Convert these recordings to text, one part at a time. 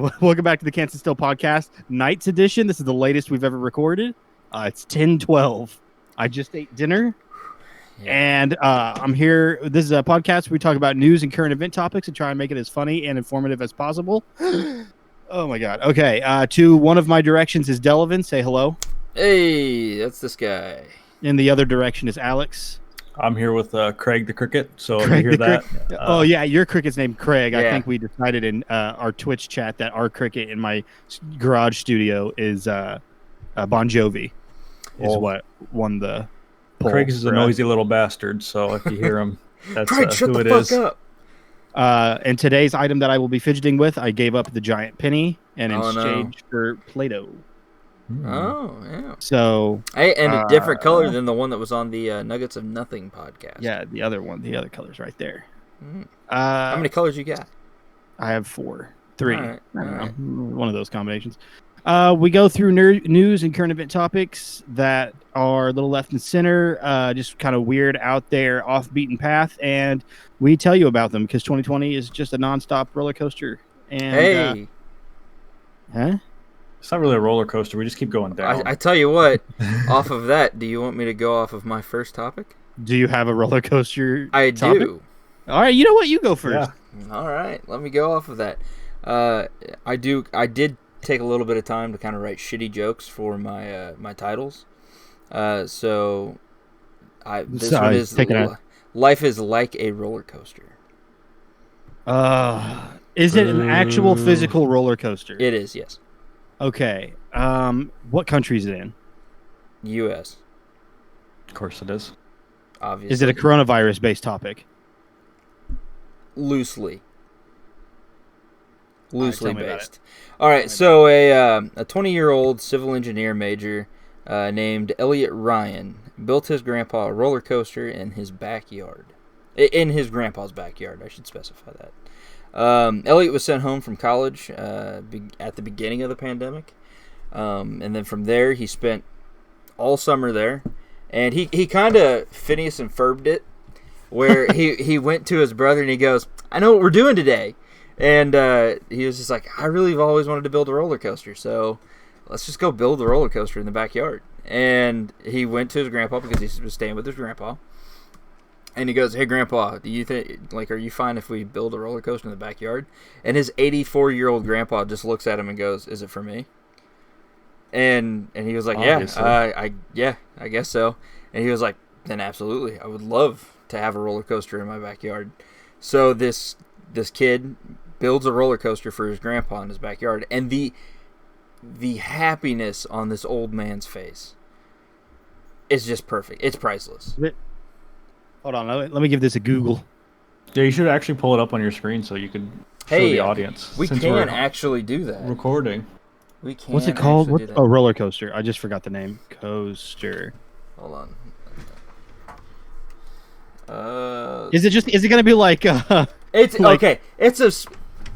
Welcome back to the Can't Sit Still podcast, Nights edition. This is the latest we've ever recorded. It's 10:12. I just ate dinner, and I'm here. This is a podcast where we talk about news and current event topics and try and make it as funny and informative as possible. Oh my god. Okay. To one of my directions is Delavan. Say hello. Hey, that's this guy. In the other direction is Alex. I'm here with Craig the Cricket, so Craig you hear that? Oh, yeah, your cricket's named Craig. Yeah. I think we decided in our Twitch chat that our cricket in my garage studio is Bon Jovi, is what won the poll. Craig is a noisy little bastard, so if you hear him, that's Craig, shut who the it fuck is. up. And today's item that I will be fidgeting with, I gave up the giant penny in exchange for Play-Doh. Oh, yeah. So, And a different color than the one that was on the Nuggets of Nothing podcast. Yeah, the other color's right there. How many colors you got? I have 3. All right. One of those combinations. We go through news and current event topics that are a little left and center, just kind of weird out there, off beaten path, and we tell you about them because 2020 is just a nonstop roller coaster. And, huh? It's not really a roller coaster. We just keep going down. I tell you what, off of that, do you want me to go off of my first topic? Do you have a roller coaster I topic? do. All right, you know what? You go first. Yeah. All right, let me go off of that. I did take a little bit of time to kind of write shitty jokes for my my titles. This one is Life is Like a Roller Coaster. Is it an actual physical roller coaster? It is, yes. Okay. What country is it in? U.S. Of course it is. Obviously. Is it a coronavirus-based topic? Loosely tell me about based. All right, so a 20-year-old civil engineer major named Elliot Ryan built his grandpa a roller coaster in his backyard. In his grandpa's backyard, I should specify that. Elliot was sent home from college at the beginning of the pandemic, and then from there he spent all summer there, and he kind of Phineas and Ferb'd it, where he went to his brother and he goes, "I know what we're doing today," and he was just like, "I really have always wanted to build a roller coaster, so let's just go build the roller coaster in the backyard." And he went to his grandpa because he was staying with his grandpa. And he goes, "Hey, Grandpa, do you think, are you fine if we build a roller coaster in the backyard?" And his 84-year-old grandpa just looks at him and goes, "Is it for me?" And he was like, Obviously. I guess so." And he was like, "Then absolutely, I would love to have a roller coaster in my backyard." So this kid builds a roller coaster for his grandpa in his backyard, and the happiness on this old man's face is just perfect. It's priceless. Hold on, let me give this a Google. Yeah, you should actually pull it up on your screen so you could show the audience. We since can we're actually do that. recording. We can. What's it called? actually do that. Oh, roller coaster. I just forgot the name. Coaster. Hold on. Is it gonna be like? It's like- okay.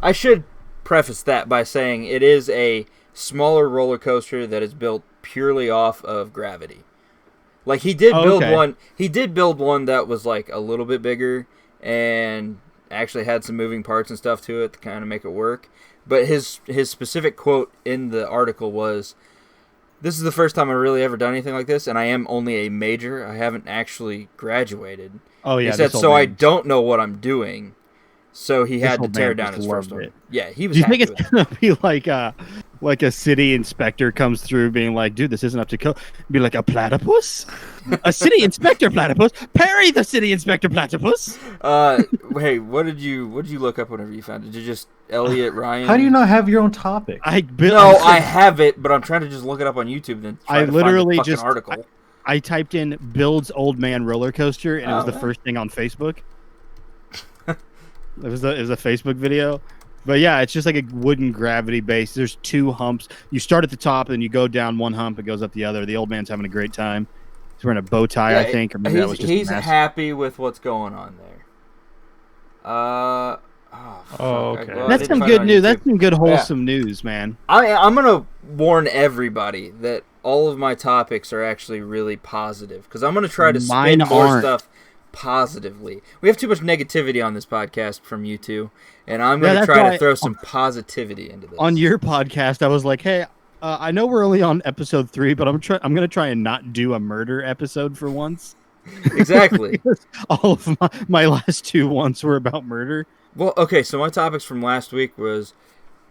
I should preface that by saying it is a smaller roller coaster that is built purely off of gravity. Like he did build one. He did build one that was like a little bit bigger and actually had some moving parts and stuff to it to kind of make it work. But his specific quote in the article was, "This is the first time I've really ever done anything like this, and I am only a major. I haven't actually graduated." Oh yeah. He said, "So I don't know what I'm doing." So he had to tear down his first one. Yeah, he was. Do you think happy it's with gonna be like a city inspector comes through being like, "Dude, this isn't up to code." Be like, "A platypus, a city inspector platypus, parry the city inspector platypus." Hey, what did you look up whenever you found it? Did you just Elliot Ryan? How do you not have your own topic? I have it, but I'm trying to just look it up on YouTube. Then I literally find the just article. I typed in "builds old man roller coaster" and it was the first thing on Facebook. It was a Facebook video. But yeah, it's just like a wooden gravity base. There's 2 humps. You start at the top and you go down one hump. It goes up the other. The old man's having a great time. He's wearing a bow tie, I think. Or maybe that was just he's happy with what's going on there. Okay. That's some good news. That's some good wholesome news, man. I'm gonna warn everybody that all of my topics are actually really positive because I'm gonna try to spin more stuff positively. We have too much negativity on this podcast from you two, and I'm going to try to throw some positivity into this. On your podcast, I was like, hey, I know we're only on episode 3, but I'm going to try and not do a murder episode for once. Exactly. All of my last 2 ones were about murder. Well, okay, so my topics from last week was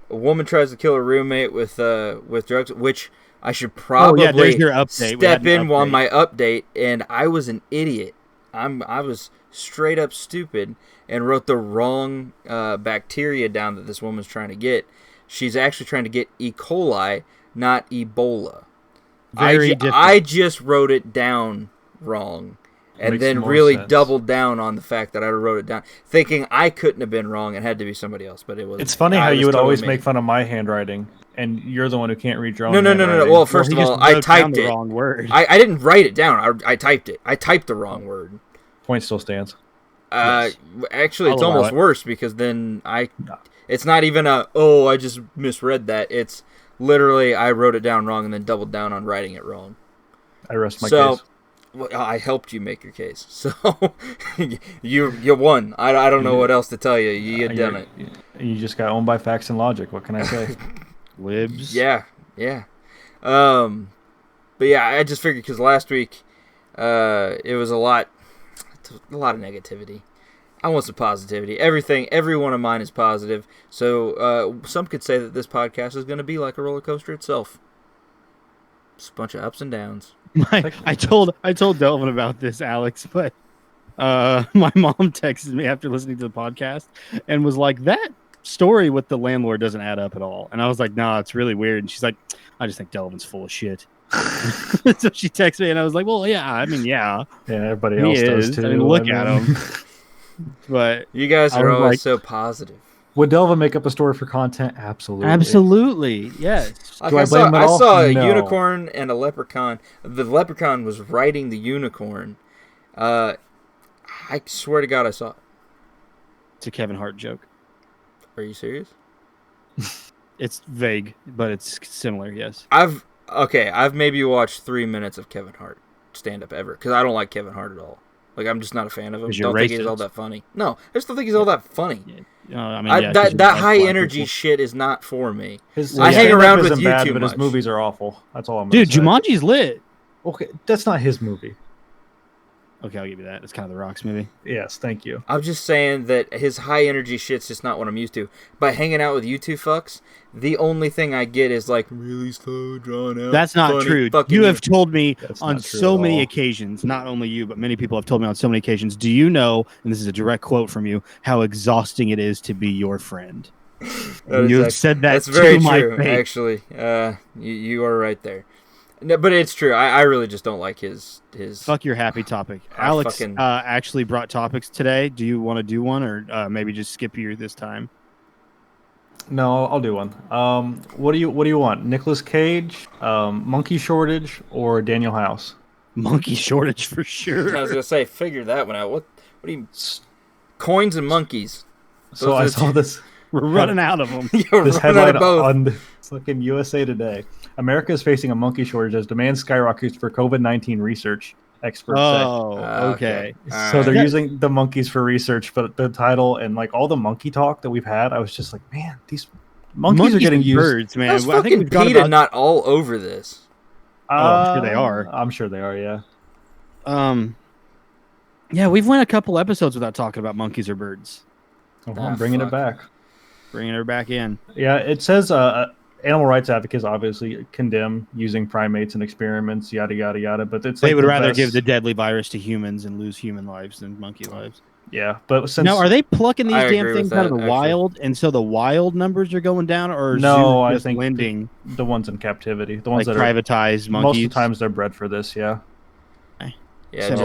a woman tries to kill her roommate with drugs, which I should probably there's your update. step in on my update, and I was an idiot. I was straight up stupid and wrote the wrong bacteria down that this woman's trying to get. She's actually trying to get E. coli, not Ebola. I just wrote it down wrong. And then really doubled down on the fact that I wrote it down, thinking I couldn't have been wrong and had to be somebody else, but it was. It's funny how you would always make fun of my handwriting, and you're the one who can't read your own. No. Well, first of all, I typed it. Wrong word. I didn't write it down. I typed it. I typed the wrong word. Point still stands. Yes. Actually, it's almost worse because then it's not even I just misread that. It's literally I wrote it down wrong and then doubled down on writing it wrong. I rest my case. Well, I helped you make your case, so you won. I don't know what else to tell you. You had done it. You just got owned by facts and logic. What can I say? Libs. Yeah. But yeah, I just figured because last week, it was a lot of negativity. I want some positivity. Every one of mine is positive. So some could say that this podcast is going to be like a roller coaster itself. Just a bunch of ups and downs. I told Delvin about this, Alex, but my mom texted me after listening to the podcast and was like, that story with the landlord doesn't add up at all. And I was like, no, it's really weird. And she's like, I just think Delvin's full of shit. So she texted me and I was like, well, yeah, I mean, yeah. Yeah, everybody else does too. I mean, look at him. But you guys are always so positive. Would Delvin make up a story for content? Absolutely. Absolutely, yes. I saw a unicorn and a leprechaun. The leprechaun was riding the unicorn. I swear to God I saw it. It's a Kevin Hart joke. Are you serious? It's vague, but it's similar, yes. I've maybe watched 3 minutes of Kevin Hart stand-up ever, because I don't like Kevin Hart at all. Like, I'm just not a fan of him. Don't think he's all that funny. No, I just don't think he's all that funny. That high energy shit is not for me. I hang around with you bad, too but much. His movies are awful. That's all I'm going to say. Dude, Jumanji's lit. Okay, that's not his movie. Okay, I'll give you that. It's kind of the Rock's movie. Yes, thank you. I'm just saying that his high energy shit's just not what I'm used to. By hanging out with you two fucks, the only thing I get is like really slow, drawn out. That's not true. You have told me on so many all. occasions, not only you, but many people have told me on so many occasions, do you know, and this is a direct quote from you, how exhausting it is to be your friend? You have said that That's very true, my face. Actually. You are right there. No, but it's true. I really just don't like his. Fuck your happy topic. Alex actually brought topics today. Do you want to do one, or maybe just skip you this time? No, I'll do one. What do you want? Nicolas Cage, monkey shortage, or Daniel House? Monkey shortage for sure. I was gonna say, figure that one out. What do you? Coins and monkeys. So I saw this. We're running out of them. This headline on fucking USA Today. America is facing a monkey shortage as demand skyrockets for COVID-19 research, experts say. Oh, okay. So they're using the monkeys for research, but the title and like all the monkey talk that we've had, I was just like, man, these monkeys are getting used. Birds, man. That's fucking PETA not all over this. I'm sure they are. I'm sure they are, yeah. Yeah, we've went a couple episodes without talking about monkeys or birds. I'm bringing it back. Bringing her back in. Yeah, it says animal rights advocates obviously condemn using primates in experiments, yada, yada, yada. But they would rather give the deadly virus to humans and lose human lives than monkey lives. Yeah, but since now, are they plucking these damn things out of the wild, and so the wild numbers are going down, or no? I think lending the ones in captivity, the ones like that privatized monkeys. Most of the times they're bred for this. Yeah. Yeah,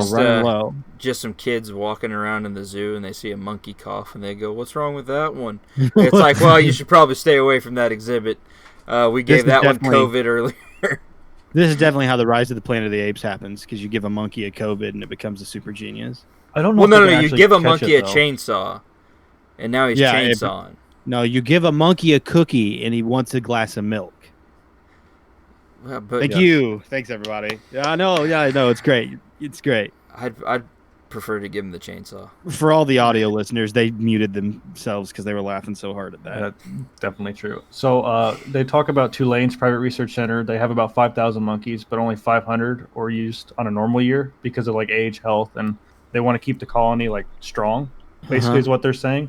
just some kids walking around in the zoo and they see a monkey cough and they go, "What's wrong with that one?" It's like, well, you should probably stay away from that exhibit. We gave that one COVID earlier. This is definitely how the rise of the Planet of the Apes happens, because you give a monkey a COVID and it becomes a super genius. I don't know. Well, no, you give a monkey a chainsaw, and now he's chainsawing. No, you give a monkey a cookie and he wants a glass of milk. Thank you. Thanks, everybody. Yeah, I know. It's great. It's great. prefer to give him the chainsaw. For all the audio listeners, they muted themselves because they were laughing so hard at that. That's definitely true. So they talk about Tulane's private research center. They have about 5,000 monkeys, but only 500 are used on a normal year because of like age, health, and they want to keep the colony like strong. Basically, is what they're saying.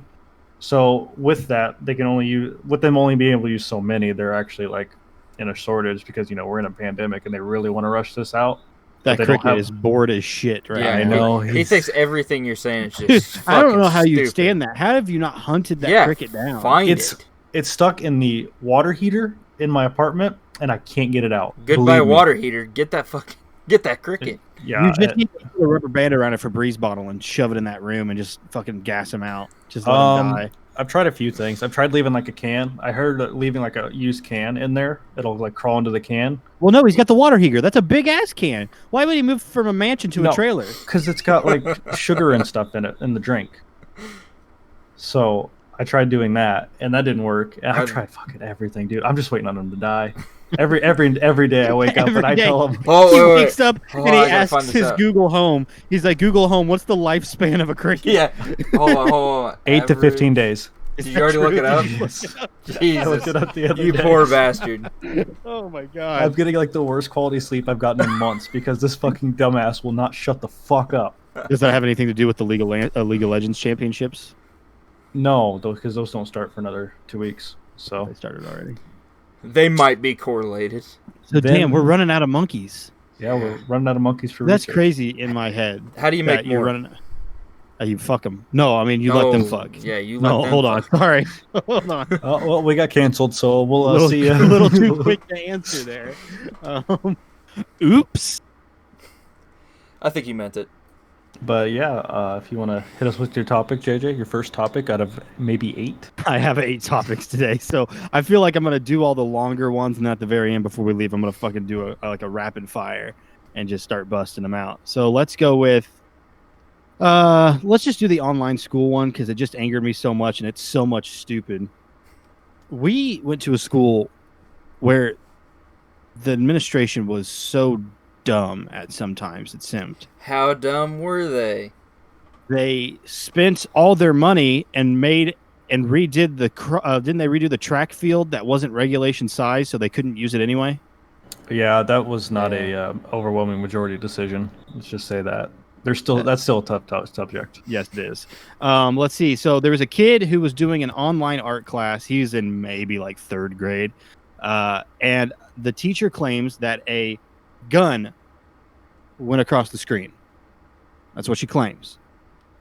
So with that, they can only use with them only being able to use so many. They're actually like in a shortage because we're in a pandemic and they really want to rush this out. That cricket is bored as shit, right? Yeah, I know. He thinks everything you're saying is just I don't know how stupid. you stand that. How have you not hunted that cricket down? Find It's stuck in the water heater in my apartment, and I can't get it out. Goodbye water heater. Get that cricket. Yeah, You just need to put a rubber band around a Febreze bottle and shove it in that room and just fucking gas him out. Just let him die. I've tried a few things. I've tried leaving like a can. I heard that leaving like a used can in there, it'll like crawl into the can. Well, no, he's got the water heater. That's a big ass can. Why would he move from a mansion to a trailer? Because it's got like sugar and stuff in it in the drink. So I tried doing that, and that didn't work. And I tried fucking everything, dude. I'm just waiting on him to die. Every day I wake up and I tell him. He wakes up and he asks his Google Home. He's like, Google Home, what's the lifespan of a cricket? Yeah. Hold on. 8 to 15 days. Did you already look it up? Jesus. I looked it up the other you day. Poor bastard. Oh my god. I'm getting like the worst quality sleep I've gotten in months because this fucking dumbass will not shut the fuck up. Does that have anything to do with the League of Legends championships? No, because those don't start for another 2 weeks. So They started already. They might be correlated. So damn, we're running out of monkeys. Yeah, we're running out of monkeys for That's research. crazy in my head. How do you make more? You fuck them. No, I mean, you let them fuck. Yeah, you let them hold fuck. on. Sorry. Hold on. Well, we got canceled, so we'll see you. A little too quick to answer there. Oops. I think you meant it. But yeah, if you want to hit us with your topic, JJ, your first topic out of maybe 8. I have 8 topics today, so I feel like I'm going to do all the longer ones, and at the very end, before we leave, I'm going to fucking do a rapid fire and just start busting them out. So let's go with, let's just do the online school one, because it just angered me so much, and it's so much stupid. We went to a school where the administration was so dumb at sometimes, it seemed. How dumb were they? They spent all their money and redid didn't they redo the track field that wasn't regulation size, so they couldn't use it anyway? Yeah, that was not a overwhelming majority decision. Let's just say that. That's still a tough subject. Yes, it is. Let's see. So there was a kid who was doing an online art class. He's in maybe like 3rd grade. And the teacher claims that a gun went across the screen. That's what she claims.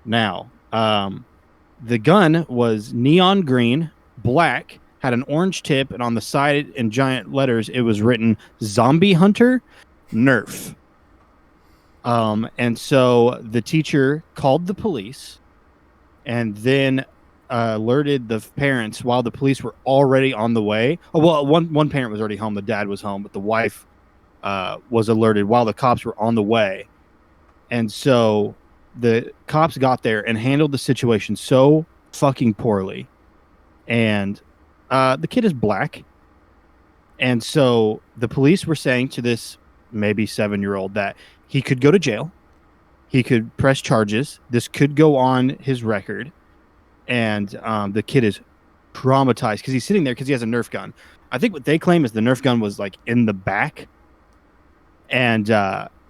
Now, the gun was neon green, black, had an orange tip, and on the side in giant letters, it was written "Zombie Hunter, Nerf." And so the teacher called the police and then alerted the parents while the police were already on the way. Oh, well, one parent was already home. The dad was home, but the wife was alerted while the cops were on the way. And so the cops got there and handled the situation so fucking poorly. And the kid is black. And so the police were saying to this maybe 7-year-old that he could go to jail. He could press charges. This could go on his record. And the kid is traumatized because he's sitting there because he has a Nerf gun. I think what they claim is the Nerf gun was like in the back. And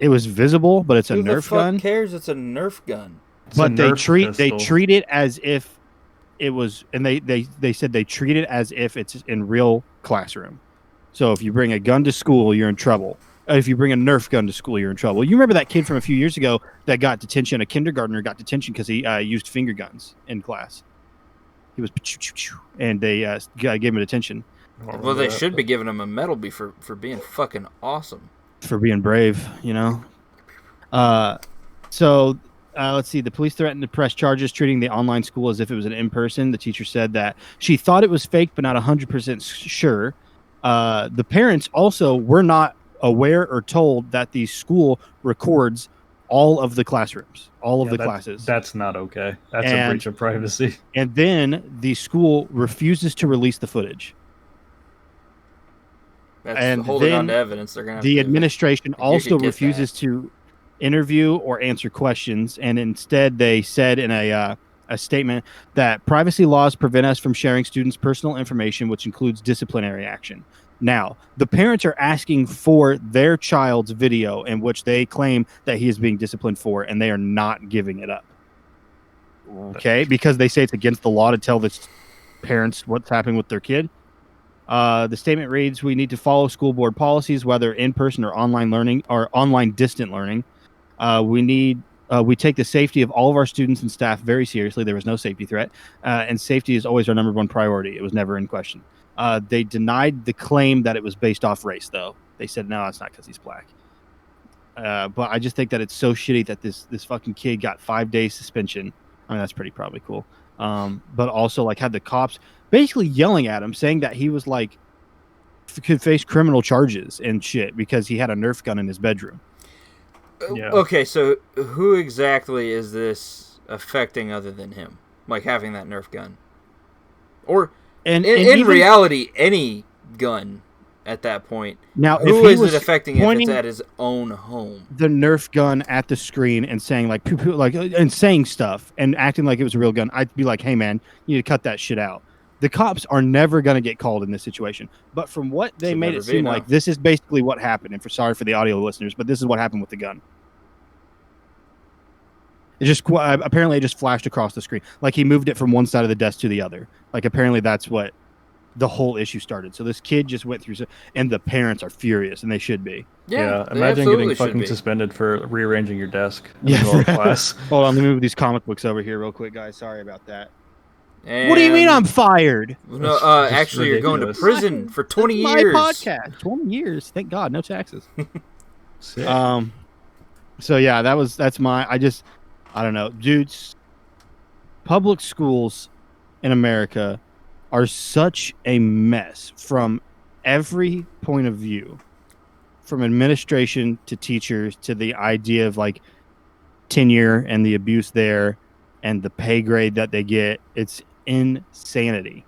it was visible, but it's a Nerf gun. Who the fuck cares? It's a Nerf gun. But they treat it as if it was, and they said they treat it as if it's in real classroom. So if you bring a gun to school, you're in trouble. If you bring a Nerf gun to school, you're in trouble. You remember that kid from a few years ago that got detention? A kindergartner got detention because he used finger guns in class. He was, and they gave him a detention. Well, they should be giving him a medal for being fucking awesome. For being brave, you know. So let's see. The police threatened to press charges, treating the online school as if it was an in-person. The teacher said that she thought it was fake, but not 100% sure. The parents also were not aware or told that the school records all of the classrooms, all of the classes. That's not okay. That's a breach of privacy. And then the school refuses to release the footage. That's holding on to evidence. They're gonna. The administration also refuses to interview or answer questions, and instead they said in a statement that privacy laws prevent us from sharing students' personal information, which includes disciplinary action. Now, the parents are asking for their child's video in which they claim that he is being disciplined for, and they are not giving it up. Okay, because they say it's against the law to tell the parents what's happening with their kid. The statement reads, "We need to follow school board policies, whether in person or online learning or online distant learning. We take the safety of all of our students and staff very seriously. There was no safety threat, and safety is always our number one priority. It was never in question." They denied the claim that it was based off race, though. They said, no, it's not because he's black. But I just think that it's so shitty that this fucking kid got 5 days suspension. I mean, that's pretty probably cool. But also, like, had the cops basically yelling at him, saying that he was, like, could face criminal charges and shit because he had a Nerf gun in his bedroom. Yeah. Okay, so who exactly is this affecting other than him? Like, having that Nerf gun? Or, in reality, any gun at that point. Now, who is it affecting if it's at his own home? The Nerf gun at the screen and saying, like, and saying stuff and acting like it was a real gun, I'd be like, hey, man, you need to cut that shit out. The cops are never going to get called in this situation. But from what they made it seem like, this is basically what happened. And sorry for the audio listeners, but this is what happened with the gun. It just apparently it just flashed across the screen. Like he moved it from one side of the desk to the other. Like apparently that's what the whole issue started. So this kid just went through, and the parents are furious, and they should be. Yeah, imagine getting fucking suspended for rearranging your desk in the middle of class. Hold on, let me move these comic books over here real quick, guys. Sorry about that. And what do you mean I'm fired? No, actually, you're going to prison for 20 years. My podcast, 20 years. Thank God, no taxes. Sick. So yeah, I don't know, dudes. Public schools in America are such a mess from every point of view, from administration to teachers to the idea of like tenure and the abuse there and the pay grade that they get. It's insanity.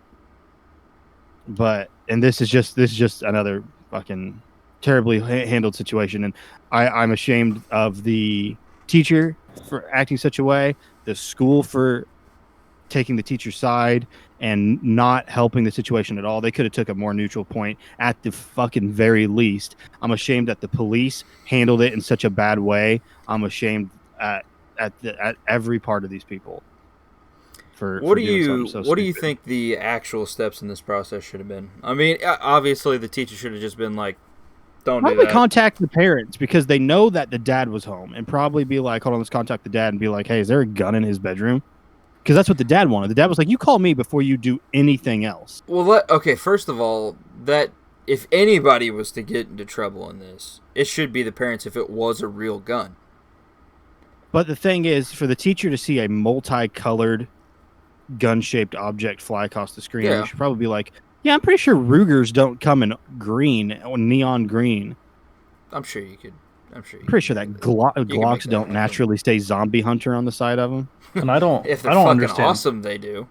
And this is just another fucking terribly handled situation. And I'm ashamed of the teacher for acting such a way, the school for taking the teacher's side and not helping the situation at all. They could have took a more neutral point at the fucking very least. I'm ashamed that the police handled it in such a bad way. I'm ashamed at every part of these people. What do you think the actual steps in this process should have been? I mean, obviously the teacher should have just been like, don't do that. Probably contact the parents because they know that the dad was home and probably be like, hold on, let's contact the dad and be like, hey, is there a gun in his bedroom? Because that's what the dad wanted. The dad was like, you call me before you do anything else. Well, okay, first of all, that if anybody was to get into trouble in this, it should be the parents if it was a real gun. But the thing is, for the teacher to see a multicolored gun-shaped object fly across the screen, you should probably be like, yeah, I'm pretty sure Rugers don't come in green or neon green. I'm sure you could. Pretty sure that Glocks don't naturally stay zombie hunter on the side of them. And I don't. If they're I don't fucking understand. awesome, they do.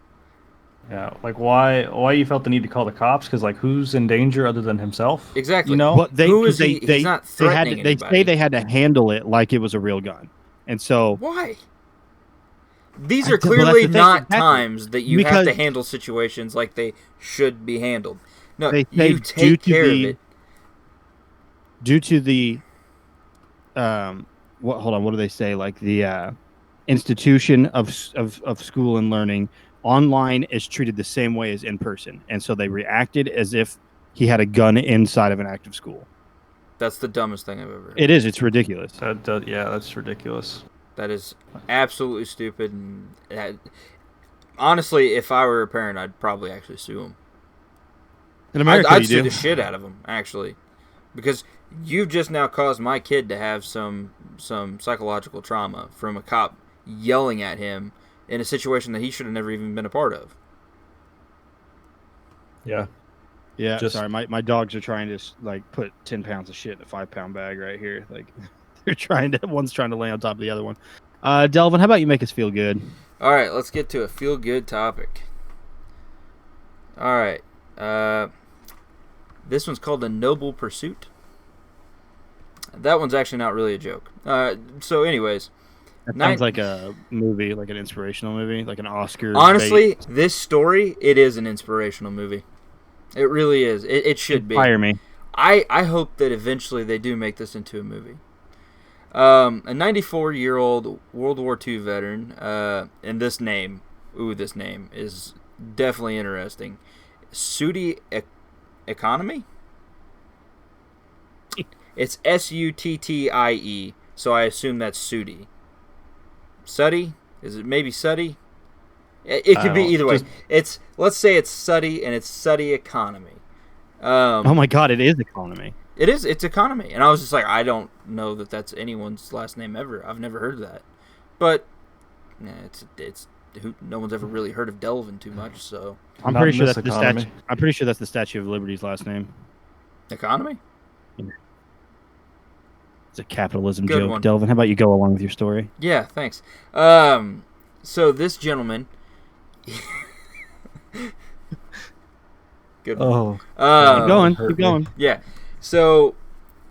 Yeah, like why you felt the need to call the cops? Because like who's in danger other than himself? Exactly. You know, but who is he? He's not threatening they say they had to handle it like it was a real gun, and so why? These are clearly not times that you have to handle situations like they should be handled. No, you take care of it. Due to the, what do they say? Like the institution of school and learning, online is treated the same way as in person. And so they reacted as if he had a gun inside of an active school. That's the dumbest thing I've ever heard. It is. It's ridiculous. That's ridiculous. That is absolutely stupid. And honestly, if I were a parent, I'd probably actually sue him. In America, I'd sue the shit out of him, actually. Because you've just now caused my kid to have some psychological trauma from a cop yelling at him in a situation that he should have never even been a part of. Yeah. Yeah, sorry. My dogs are trying to like put 10 pounds of shit in a 5-pound bag right here. Like one's trying to lay on top of the other one. Delvin, how about you make us feel good? All right, let's get to a feel good topic. All right. This one's called The Noble Pursuit. That one's actually not really a joke. So, anyways. That sounds like a movie, like an inspirational movie, like an Oscar. Honestly, this story, it is an inspirational movie. It really is. It should be. Inspire me. I hope that eventually they do make this into a movie. A 94-year-old World War II veteran, and this name is definitely interesting. Sudi Economy? It's Suttie, so I assume that's Sudi. Suddy? Is it maybe Suddy? It could be either way. Let's say it's Suddy, and it's Suddy Economy. Oh my God, it is Economy. It is. It's Economy, and I was just like, I don't know that that's anyone's last name ever. I've never heard of that, but it's no one's ever really heard of Delvin too much. So I'm pretty sure that's the statue. I'm pretty sure that's the Statue of Liberty's last name. Economy. It's a capitalism Good joke, one. Delvin. How about you go along with your story? Yeah, thanks. So this gentleman. Good one. Oh, keep going. Yeah. So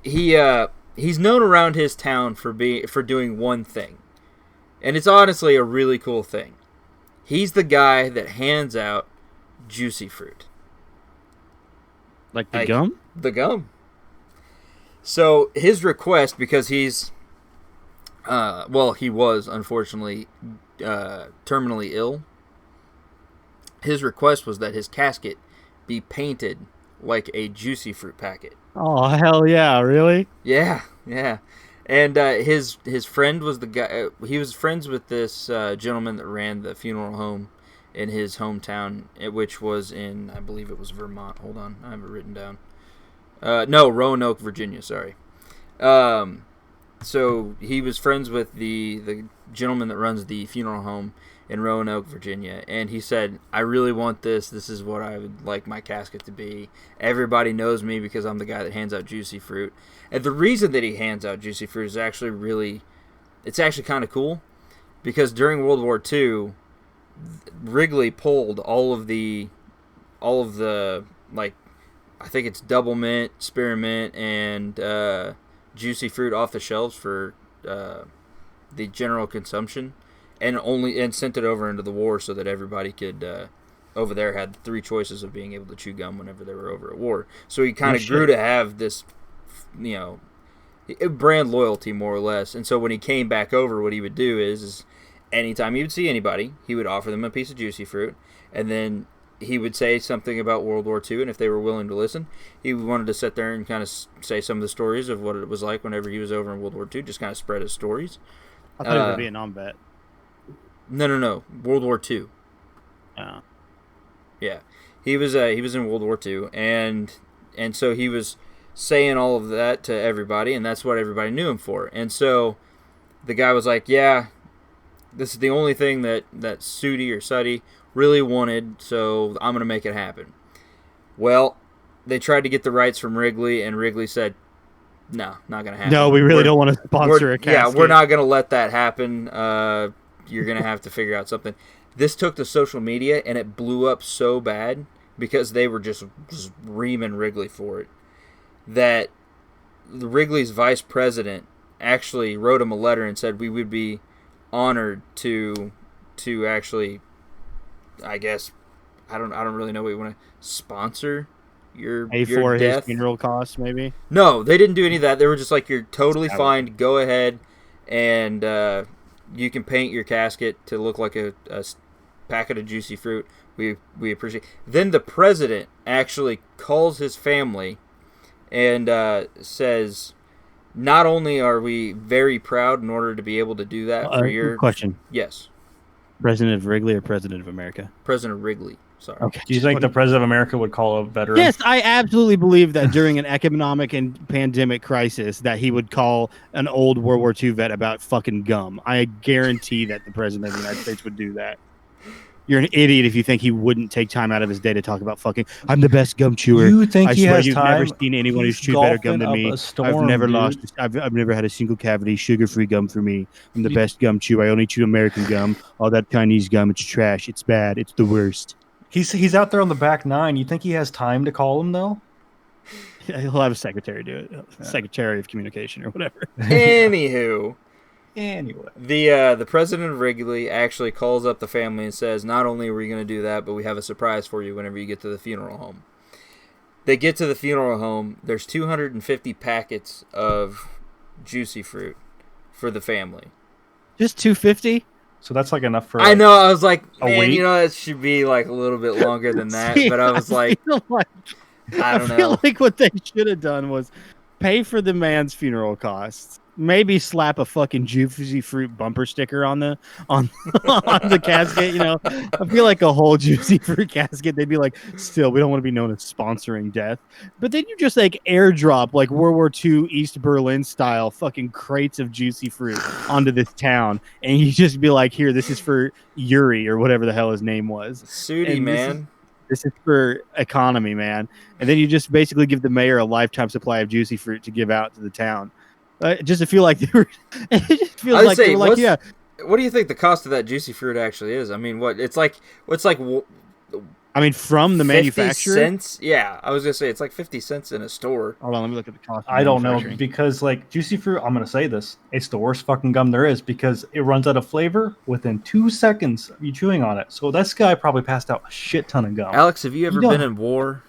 he's known around his town for doing one thing. And it's honestly a really cool thing. He's the guy that hands out juicy fruit. Like the gum? The gum. So his request, because he's he was unfortunately terminally ill. His request was that his casket be painted like a juicy fruit packet. Oh, hell yeah, really? Yeah. And his friend was the guy. He was friends with this gentleman that ran the funeral home in his hometown, which was in, I believe it was Vermont. Hold on, I have it written down. No, Roanoke, Virginia. Sorry. So he was friends with the gentleman that runs the funeral home in Roanoke, Virginia, and he said, I really want this. This is what I would like my casket to be. Everybody knows me because I'm the guy that hands out juicy fruit. And the reason that he hands out juicy fruit is actually kind of cool, because during World War II, Wrigley pulled all of the like, I think it's double mint, spearmint, and juicy fruit off the shelves for the general consumption, and sent it over into the war so that everybody could over there had three choices of being able to chew gum whenever they were over at war. So he kind of grew to have this, brand loyalty more or less. And so when he came back over, what he would do is anytime he would see anybody, he would offer them a piece of juicy fruit, and then he would say something about World War II, and if they were willing to listen, he wanted to sit there and kind of say some of the stories of what it was like whenever he was over in World War II, just kind of spread his stories. I thought he was a Vietnam vet. No. World War II. Oh. Yeah. He was in World War II, and so he was saying all of that to everybody, and that's what everybody knew him for. And so the guy was like, yeah, this is the only thing that Sudi or Suddy really wanted, so I'm going to make it happen. Well, they tried to get the rights from Wrigley, and Wrigley said, no, not going to happen. No, we really don't want to sponsor a casket. Yeah, we're not going to let that happen. You're going to have to figure out something. This took to social media, and it blew up so bad because they were just reaming Wrigley for it, that Wrigley's vice president actually wrote him a letter and said we would be honored to actually, I guess, I don't really know what you want to sponsor your for death. His funeral costs, maybe. No, they didn't do any of that. They were just like, you're totally fine. Go ahead, and you can paint your casket to look like a packet of juicy fruit. We appreciate. Then the president actually calls his family and says, not only are we very proud in order to be able to do that for your question. Yes. President of Wrigley or President of America? President Wrigley. Sorry. Okay. Do you think the President of America would call a veteran? Yes, I absolutely believe that during an economic and pandemic crisis that he would call an old World War II vet about fucking gum. I guarantee that the President of the United States would do that. You're an idiot if you think he wouldn't take time out of his day to talk about fucking, I'm the best gum chewer. You think I he swear has you've time? never seen anyone who's chewed better gum than me. Storm, I've never had a single cavity, sugar-free gum for me. I'm the best gum chewer. I only chew American gum. All that Chinese gum, it's trash. It's bad. It's the worst. He's out there on the back nine. You think he has time to call him, though? He'll have a secretary do it. Secretary of Communication or whatever. Anywho. Anyway. The president of Wrigley actually calls up the family and says, not only are we going to do that, but we have a surprise for you whenever you get to the funeral home. They get to the funeral home. There's 250 packets of juicy fruit for the family. Just 250? So that's like enough for. I know. I was like, man, week? it should be like a little bit longer than that. But I was like, I feel like what they should have done was pay for the man's funeral costs. Maybe slap a fucking juicy fruit bumper sticker on the on the casket. I feel like a whole juicy fruit casket. They'd be like, still, we don't want to be known as sponsoring death. But then you just like airdrop like World War II East Berlin style fucking crates of juicy fruit onto this town, and you just be like, here, this is for Yuri or whatever the hell his name was. Sooty, man. This is for economy, man. And then you just basically give the mayor a lifetime supply of juicy fruit to give out to the town. Just to feel like they were. It just feels like they were like, yeah. What do you think the cost of that juicy fruit actually is? I mean, it's like. I mean, from the 50 manufacturer. Cents? Yeah, I was gonna say it's like 50 cents in a store. Hold on, let me look at the cost. I don't know because like juicy fruit. I'm gonna say this: it's the worst fucking gum there is because it runs out of flavor within 2 seconds of you chewing on it. So this guy probably passed out a shit ton of gum. Alex, have you ever been in war?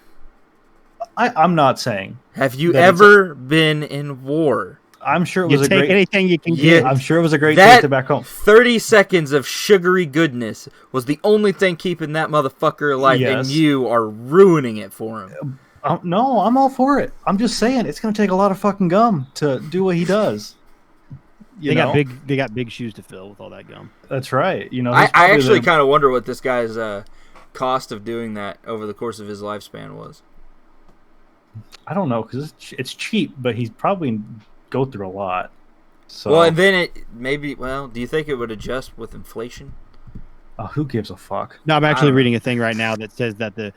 I'm not saying. Have you ever been in war? I'm sure it was take anything you can get. I'm sure it was a great day to back home. 30 seconds of sugary goodness was the only thing keeping that motherfucker alive, and you are ruining it for him. No, I'm all for it. I'm just saying it's going to take a lot of fucking gum to do what he does. They got big shoes to fill with all that gum. That's right. I actually kind of wonder what this guy's cost of doing that over the course of his lifespan was. I don't know because it's cheap, but he's probably go through a lot. So well, and then do you think it would adjust with inflation? Who gives a fuck? No, I'm actually reading a thing right now that says that the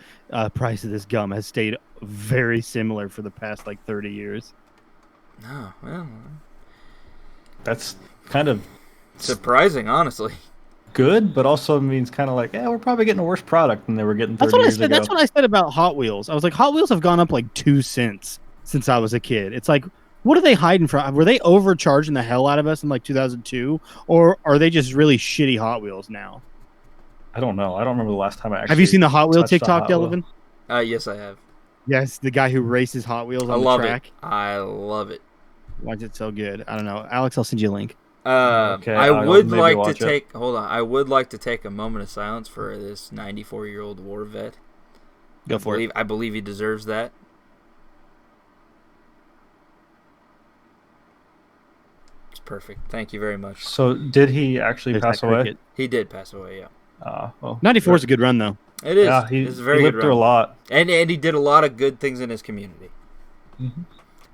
price of this gum has stayed very similar for the past like 30 years. Oh, well, that's kind of surprising, honestly. Good, but also means kind of like, we're probably getting a worse product than they were getting 30 years ago. That's what I said about Hot Wheels. I was like, Hot Wheels have gone up like 2 cents since I was a kid. It's like, what are they hiding from? Were they overcharging the hell out of us in like 2002? Or are they just really shitty Hot Wheels now? I don't know. I don't remember the last time I actually... Have you seen the Hot Wheel TikTok, Delavan? Yes, I have. Yes, the guy who races Hot Wheels on the track. I love it. Why is it so good? I don't know. Alex, I'll send you a link. Okay, I would like to take... Hold on. I would like to take a moment of silence for this 94-year-old war vet. Go for it. I believe he deserves that. Perfect. Thank you very much. So, did he actually pass away? He did pass away, yeah. Well, 94 is a good run, though. It is. Yeah, it's a very he lived good through run. a lot. And he did a lot of good things in his community. Mm-hmm.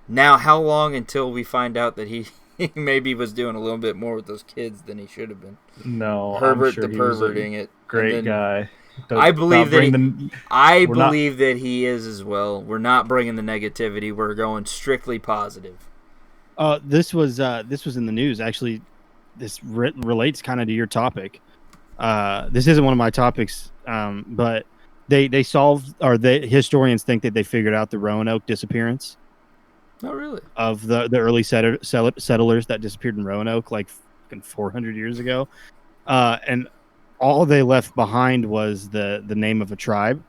Now, how long until we find out that he maybe was doing a little bit more with those kids than he should have been? No, Herbert I'm sure the perverting it. Great guy. I believe that believe that he is as well. We're not bringing the negativity. We're going strictly positive. This was in the news. Actually, this relates kind of to your topic. This isn't one of my topics, but they solved, or the historians think that they figured out the Roanoke disappearance. Oh, really? Of the early settlers that disappeared in Roanoke like 400 years ago, and all they left behind was the name of a tribe.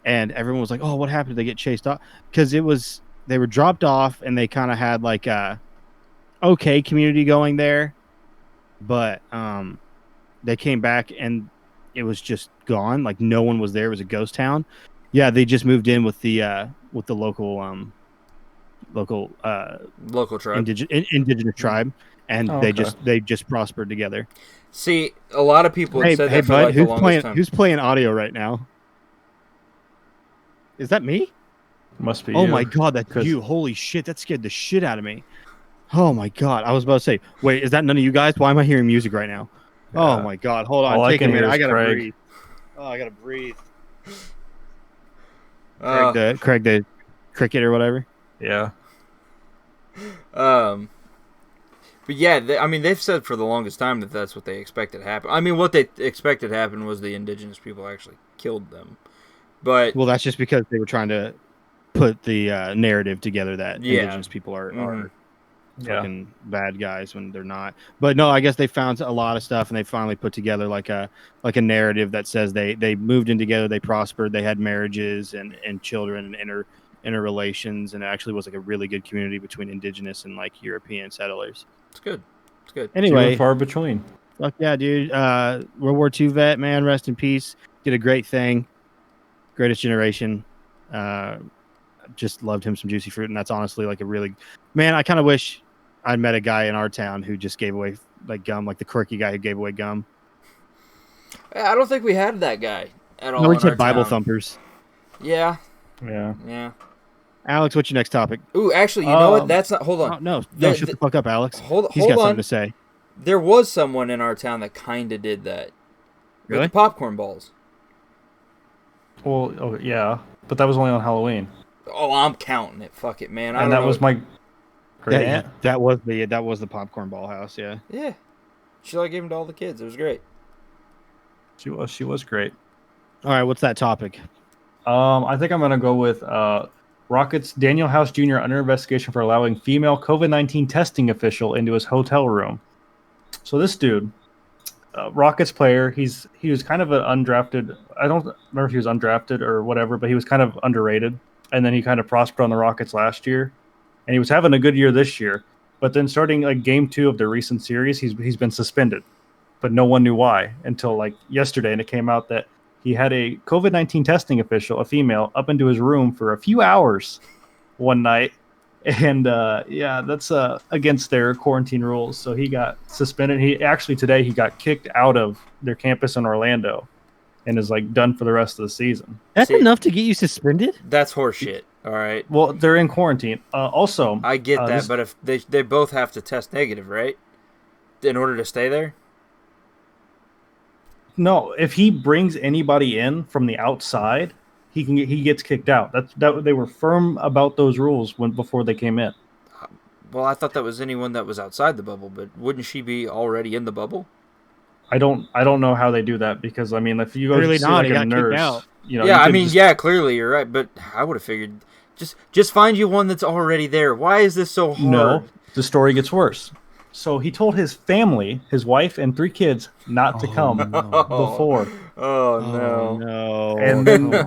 And everyone was like, "Oh, what happened? Did they get chased off?" Because they were dropped off, and they kind of had like a okay community going there, but they came back and it was just gone. Like no one was there. It was a ghost town. Yeah, they just moved in with the local tribe, indigenous tribe, and they just prospered together. See, a lot of people said that for bud, like the longest time. Who's playing audio right now? Is that me? Must be. Oh my god, that's you! Holy shit, that scared the shit out of me. Oh my god, I was about to say, wait, is that none of you guys? Why am I hearing music right now? Yeah. Oh my god, hold on, take a minute. I gotta breathe. Oh, I gotta breathe. Craig the cricket or whatever. Yeah. But yeah, they've said for the longest time that that's what they expected to happen. I mean, what they expected to happen was the indigenous people actually killed them. But well, that's just because they were trying to put the narrative together that Yeah. indigenous people are Yeah. fucking bad guys when they're not. But no, I guess they found a lot of stuff and they finally put together like a narrative that says they moved in together, they prospered, they had marriages and children and interrelations, and it actually was like a really good community between indigenous and like European settlers. It's good. It's good. Few Anyway, and far between. fuck yeah, dude. World War II vet, man, rest in peace. Did a great thing. Greatest generation. Just loved him some juicy fruit, and that's honestly like a really, man, I kind of wish I'd met a guy in our town who just gave away like gum, like the quirky guy who gave away gum. I don't think we had that guy at all. No, we in our had Bible town. thumpers. Yeah. Yeah. Alex, what's your next topic? Ooh, actually, you know what? That's not. Hold on. Oh, no, The- shut the fuck up, Alex. Hold He's got on. something to say. There was someone in our town that kind of did that. Really? With the popcorn balls. Well, yeah, but that was only on Halloween, Oh, I'm counting it. Fuck it, man. and that was my great aunt. That was the popcorn ball house. Yeah. Yeah. She like gave them to all the kids. It was great. She was great. All right, what's that topic? I think I'm gonna go with Rockets Daniel House Jr. under investigation for allowing female COVID-19 testing official into his hotel room. So this dude, Rockets player, he was kind of an undrafted. I don't remember if he was undrafted or whatever, but he was kind of underrated. And then he kind of prospered on the Rockets last year, and he was having a good year this year. But then starting like game 2 of the recent series, he's been suspended, but no one knew why until like yesterday, and it came out that he had a COVID-19 testing official, a female, up into his room for a few hours one night. And that's against their quarantine rules. So he got suspended. Today he got kicked out of their campus in Orlando and is like done for the rest of the season. That's See- enough to get you suspended? That's horseshit. All right. Well, they're in quarantine. Also, I get that, but if they both have to test negative, right? In order to stay there? no, if he brings anybody in from the outside, he gets kicked out. That they were firm about those rules before they came in. Well, I thought that was anyone that was outside the bubble, but wouldn't she be already in the bubble? I don't know how they do that, because I mean, if you go Clearly to see not, like he a got kicked nurse, out. you know, Yeah, you I could mean, just- yeah, clearly you're right, but I would have figured just find you one that's already there. Why is this so hard? No, the story gets worse. So he told his family, his wife and 3 kids, not to come before. Oh Oh, no. no. And then Come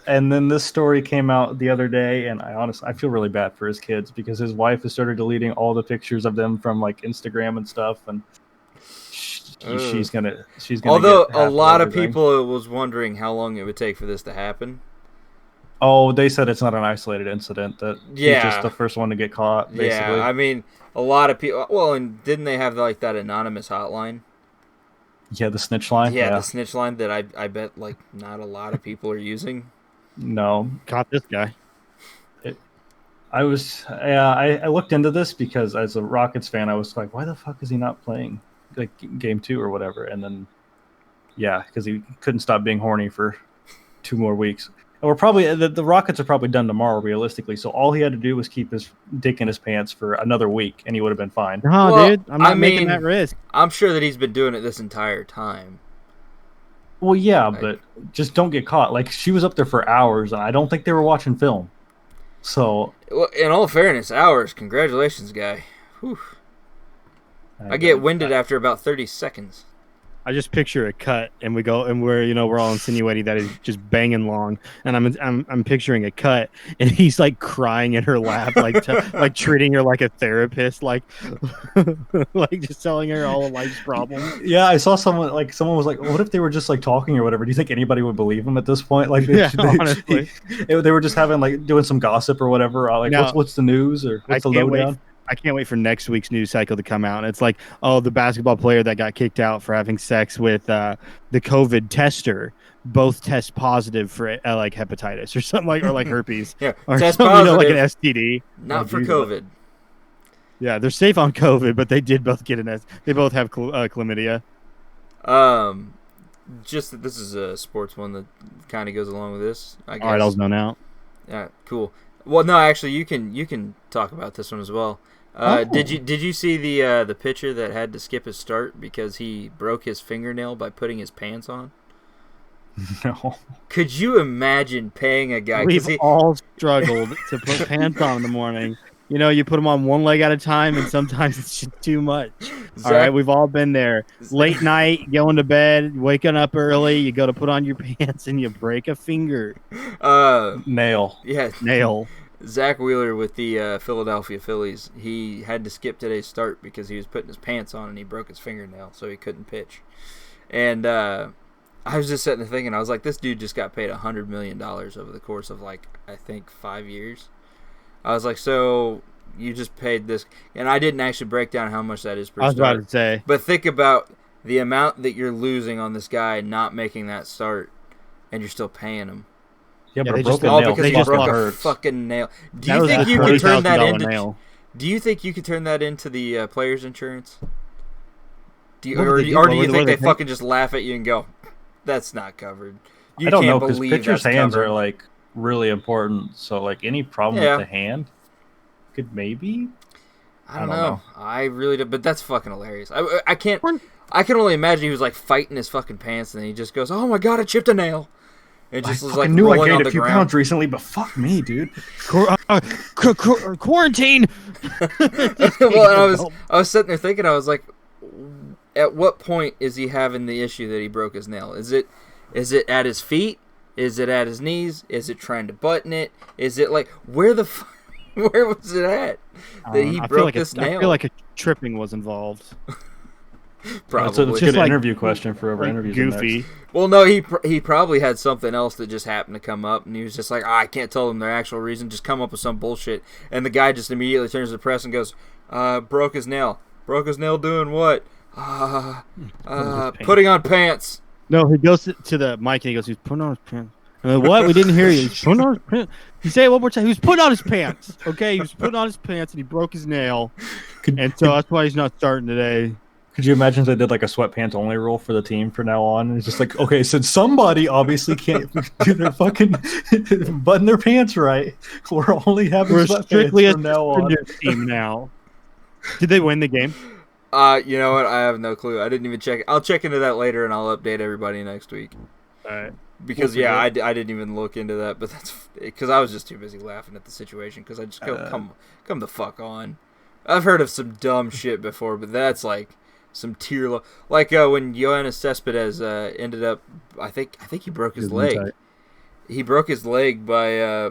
on. this story came out the other day, and I feel really bad for his kids, because his wife has started deleting all the pictures of them from like Instagram and stuff, and she's gonna. Although get half a lot of everything. people was wondering how long it would take for this to happen. Oh, they said it's not an isolated incident. That Yeah. he's just the first one to get caught. Basically, Yeah, I mean, a lot of people. Well, and didn't they have like that anonymous hotline? yeah, the snitch line. Yeah, the snitch line that I bet like not a lot of people are using. No, Caught this guy. I looked into this because as a Rockets fan, I was like, why the fuck is he not playing like game 2 or whatever? And then, yeah, because he couldn't stop being horny for 2 more weeks. And we're probably the Rockets are probably done tomorrow, realistically. So all he had to do was keep his dick in his pants for another week, and he would have been fine. No, Well, dude. I'm not I making mean- that risk. I'm sure that he's been doing it this entire time. Well, yeah, but just don't get caught. Like, she was up there for hours, and I don't think they were watching film. So Well, in all fairness, hours. Congratulations, guy. Whew. I get winded after about 30 seconds. I just picture a cut, and we're all insinuating that he's just banging long, and I'm picturing a cut, and he's like crying in her lap, like like treating her like a therapist, like like just telling her all of life's problems. Yeah, I saw someone was like, what if they were just like talking or whatever? Do you think anybody would believe him at this point? Like, Yeah, honestly. they were just having like doing some gossip or whatever. Like, No. what's the news or what's the lowdown? I can't wait for next week's news cycle to come out. And it's like, oh, the basketball player that got kicked out for having sex with the COVID tester both test positive for like hepatitis or something or like herpes Yeah, or test something, positive, like an STD. not Oh, for Jesus. COVID. Yeah, they're safe on COVID, but they did both get they both have chlamydia. Just that this is a sports one that kind of goes along with this. I guess. All right, all's known out. Yeah, cool. Well, no, actually, you can talk about this one as well. Did you see the pitcher that had to skip his start because he broke his fingernail by putting his pants on? No. Could you imagine paying a guy? We've all struggled to put pants on in the morning. You know, you put them on one leg at a time, and sometimes it's just too much. All right, we've all been there. Late night, going to bed, waking up early, you go to put on your pants, and you break a finger. Nail. Yeah. Nail. Zach Wheeler with the Philadelphia Phillies, he had to skip today's start because he was putting his pants on and he broke his fingernail, so he couldn't pitch. And I was just sitting there thinking, I was like, this dude just got paid $100 million over the course of, like, I think 5 years. I was like, so you just paid this, and I didn't actually break down how much that is per start. I was about to say. But think about the amount that you're losing on this guy not making that start, and you're still paying him. Yeah, but just all because he broke a fucking nail. Do you think you could turn that into? Nail. Do you think you could turn that into the players' insurance? Do you, What or would do they do? you What think would they they fucking just laugh at you and go, "That's not covered"? You I don't know, can't because believe pitchers' that's hands covered. are like really important. So like any problem Yeah. with the hand could maybe. I don't know. I really do, but that's fucking hilarious. I can't. We're- I can only imagine he was like fighting his fucking pants, and then he just goes, "Oh my god, I chipped a nail." It just was like knew I rolling gained on a the few ground. pounds recently, but fuck me, dude. Quarantine. Well, and I was sitting there thinking, I was like, at what point is he having the issue that he broke his nail? Is it at his feet? Is it at his knees? Is it trying to button it? Is it like where was it at that he broke this nail? I feel like a tripping was involved. Probably. So it's Just just an like- interview question for whoever interviews him Goofy. next. Well, no, he probably had something else that just happened to come up, and he was just like, I can't tell them their actual reason. Just come up with some bullshit. And the guy just immediately turns to the press and goes, broke his nail. Broke his nail doing what? Putting on pants. No, he goes to the mic and he goes, he's putting on his pants. What? We didn't hear you. He's putting on his pants. You say it one more time. He was putting on his pants. Okay, he was putting on his pants and he broke his nail. And so that's why he's not starting today. Could you imagine if they did like a sweatpants only rule for the team from now on? It's just like, okay, since somebody obviously can't do their fucking button their pants right, we're only having We're sweatpants strictly a from now on. suspended team now. Did they win the game? You know what? I have no clue. I didn't even check. I'll check into that later, and I'll update everybody next week. All right. Because I didn't even look into that, but that's because I was just too busy laughing at the situation. Because I just go, come the fuck on. I've heard of some dumb shit before, but that's like some like when Yoenis Cespedes ended up. I think he broke his leg. Inside. He broke his leg by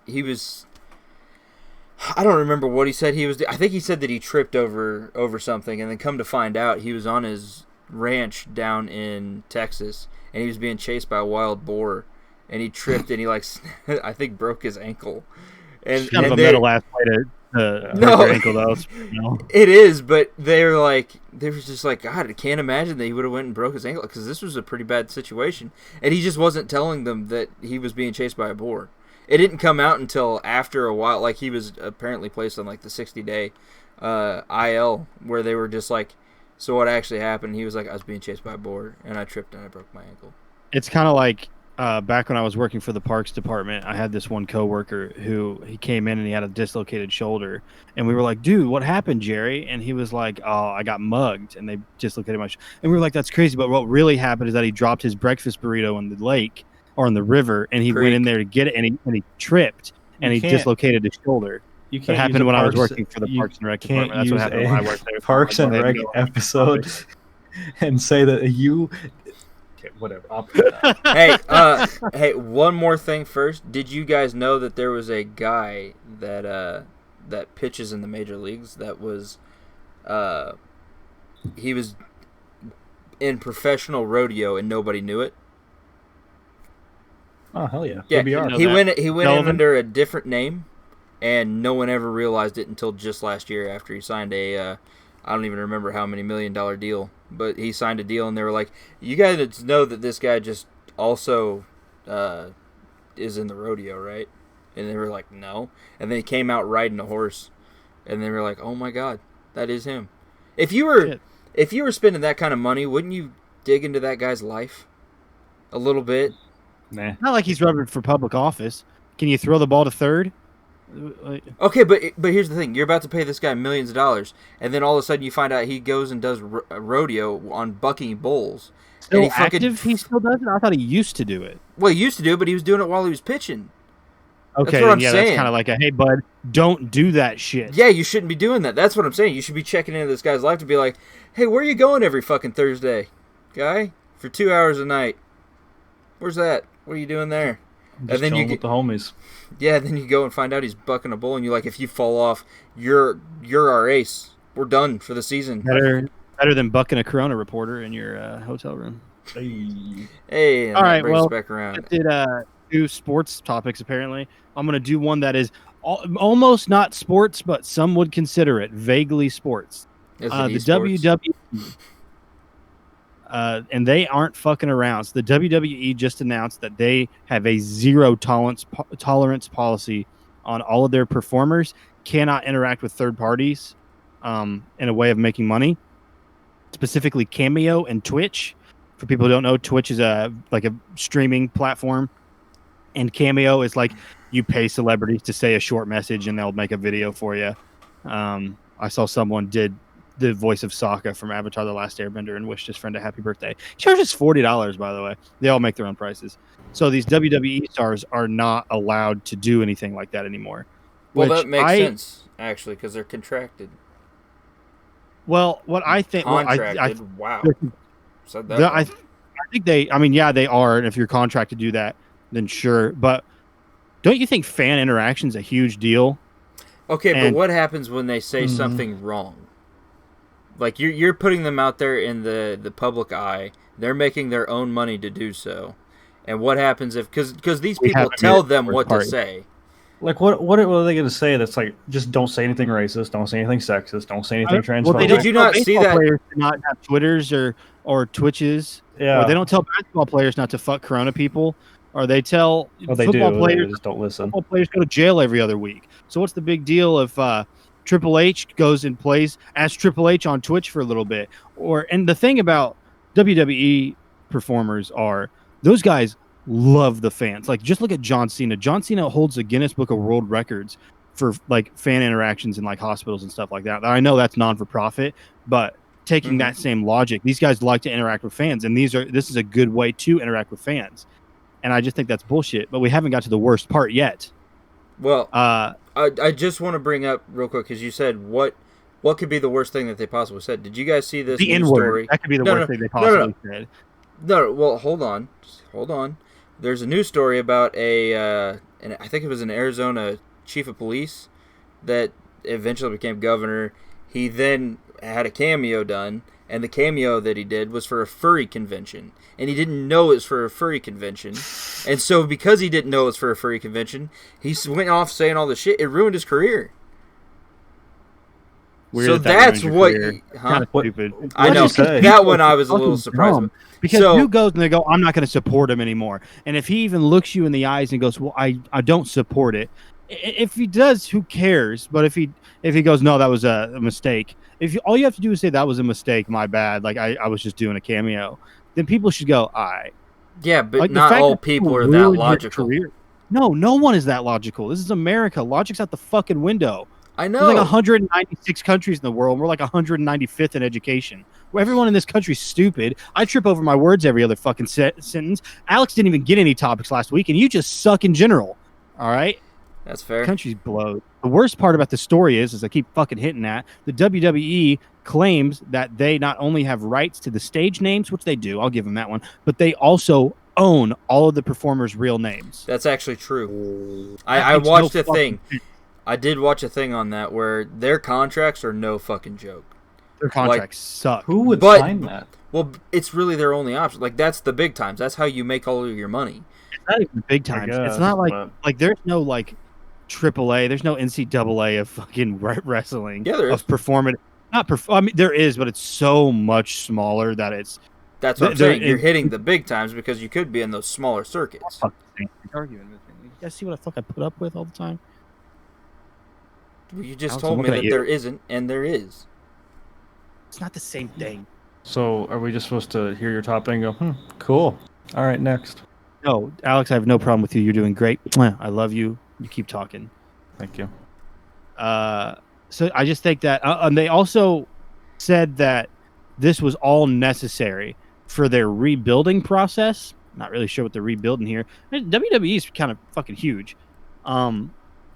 he was. I don't remember what he said he was. I think he said that he tripped over something, and then come to find out, he was on his ranch down in Texas, and he was being chased by a wild boar, and he tripped, and he I think broke his ankle. And It's kind of a metal ass way to hurt your ankle, though. You know? It is, but they were just like, God, I can't imagine that he would have went and broke his ankle, because this was a pretty bad situation, and he just wasn't telling them that he was being chased by a boar. It didn't come out until after a while. Like, he was apparently placed on like the 60-day IL, where they were just like, so what actually happened? He was like, I was being chased by a boar, and I tripped and I broke my ankle. It's kind of like back when I was working for the parks department, I had this one coworker who he came in and he had a dislocated shoulder, and we were like, dude, what happened, Jerry? And he was like, oh, I got mugged and they dislocated my shoulder. And we were like, that's crazy. But what really happened is that he dropped his breakfast burrito in the lake or in the river, and he went in there to get it, and he tripped and he dislocated his shoulder. You That can't happened use when I was Parks- working for the you Parks and Rec can't department. That's what use happened when I worked there. Parks and Rec episode and say that you. Okay, whatever. I'll put that out. Hey, one more thing first. Did you guys know that there was a guy that pitches in the major leagues that was, he was in professional rodeo and nobody knew it? Oh hell yeah! Yeah, PBR. he went in under a different name, and no one ever realized it until just last year after he signed a, I don't even remember how many $1 million deal, but he signed a deal, and they were like, you guys know that this guy just also is in the rodeo, right? And they were like, no. And then he came out riding a horse, and they were like, oh my God, that is him. If you were spending that kind of money, wouldn't you dig into that guy's life a little bit? Nah. Not like he's running for public office. Can you throw the ball to third? Okay, but here's the thing: you're about to pay this guy millions of dollars, and then all of a sudden you find out he goes and does rodeo on bucking bulls. Still And he active? He still does it? I thought he used to do it. Well, he used to do it, but he was doing it while he was pitching. Okay, that's what I'm saying. That's kind of like hey, bud, don't do that shit. Yeah, you shouldn't be doing that. That's what I'm saying. You should be checking into this guy's life to be like, hey, where are you going every fucking Thursday, guy? For 2 hours a night. Where's that? What are you doing there? Just and then you get with the homies. Yeah, then you go and find out he's bucking a bull, and you're like, if you fall off, you're our ace. We're done for the season. Better than bucking a Corona reporter in your hotel room. Hey, all right, well, back around. I did 2 sports topics. Apparently, I'm gonna do one that is almost not sports, but some would consider it vaguely sports. The WWII. And they aren't fucking around. So the WWE just announced that they have a zero tolerance policy on all of their performers, cannot interact with third parties in a way of making money, specifically Cameo and Twitch. For people who don't know, Twitch is a streaming platform, and Cameo is like you pay celebrities to say a short message and they'll make a video for you. I saw someone did the voice of Sokka from Avatar: The Last Airbender and wished his friend a happy birthday. He charges $40, by the way. They all make their own prices. So these WWE stars are not allowed to do anything like that anymore. Well, that makes sense, actually, because they're contracted. Well, what I think... Contracted? Wow. Said that I think they... I mean, yeah, they are. And if you're contracted to do that, then sure. But don't you think fan interaction is a huge deal? Okay, but what happens when they say something wrong? Like, you're putting them out there in the public eye. They're making their own money to do so. And what happens if... Because these people tell them what to say. Like, what are they going to say that's like, just don't say anything racist, don't say anything sexist, don't say anything transphobic? Well, did you not see that? Players do not have Twitters or Twitches. Yeah. Or they don't tell basketball players not to fuck Corona people. Or they tell football players... They just don't listen. Football players go to jail every other week. So what's the big deal if... Triple H goes and plays as Triple H on Twitch for a little bit? And the thing about WWE performers are those guys love the fans. Like, just look at John Cena. John Cena holds the Guinness Book of World Records for like fan interactions in like hospitals and stuff like that. I know that's non-for-profit, but taking that same logic, these guys like to interact with fans, and this is a good way to interact with fans. And I just think that's bullshit. But we haven't got to the worst part yet. Well, I just want to bring up real quick, because you said what could be the worst thing that they possibly said. Did you guys see this news story? That could be the worst thing they possibly said. No, well, hold on. There's a news story about and I think it was an Arizona chief of police that eventually became governor. He then had a cameo done, and the cameo that he did was for a furry convention. And he didn't know it was for a furry convention. And so because he didn't know it was for a furry convention, he went off saying all this shit. It ruined his career. Weird so that's what... Kind of stupid. I know. That one I was a little surprised with. Because who goes and they go, I'm not going to support him anymore. And if he even looks you in the eyes and goes, well, I don't support it. If he does, who cares? But if he goes, no, that was a mistake. All you have to do is say that was a mistake, my bad. Like I was just doing a cameo. Then people should go, all right. Yeah, but like, not all people are that logical. No one is that logical. This is America. Logic's out the fucking window. I know. There's like 196 countries in the world. And we're like 195th in education. Well, everyone in this country's stupid. I trip over my words every other fucking sentence. Alex didn't even get any topics last week, and you just suck in general. All right? That's fair. The country's blown. The worst part about the story is I keep fucking hitting that, the WWE claims that they not only have rights to the stage names, which they do, I'll give them that one, but they also own all of the performers' real names. That's actually true. I watched a thing. I did watch a thing on that where their contracts are no fucking joke. Their contracts suck. Who would sign that? Well, it's really their only option. Like, that's the big times. That's how you make all of your money. It's not even big times. It's not like there's no like AAA. There's no NCAA of fucking wrestling. Yeah, there is. Of performing. I mean, there is, but it's so much smaller that it's. That's what I'm saying. You're hitting the big times because you could be in those smaller circuits. Arguing with me. You guys see what the fuck I put up with all the time? Well, you just told me that there isn't, and there is. It's not the same thing. So, are we just supposed to hear your topic and go, cool. All right, next. No, Alex, I have no problem with you. You're doing great. I love you. You keep talking. Thank you. So I just think that, and they also said that this was all necessary for their rebuilding process. Not really sure what they're rebuilding here. WWE is kind of fucking huge, and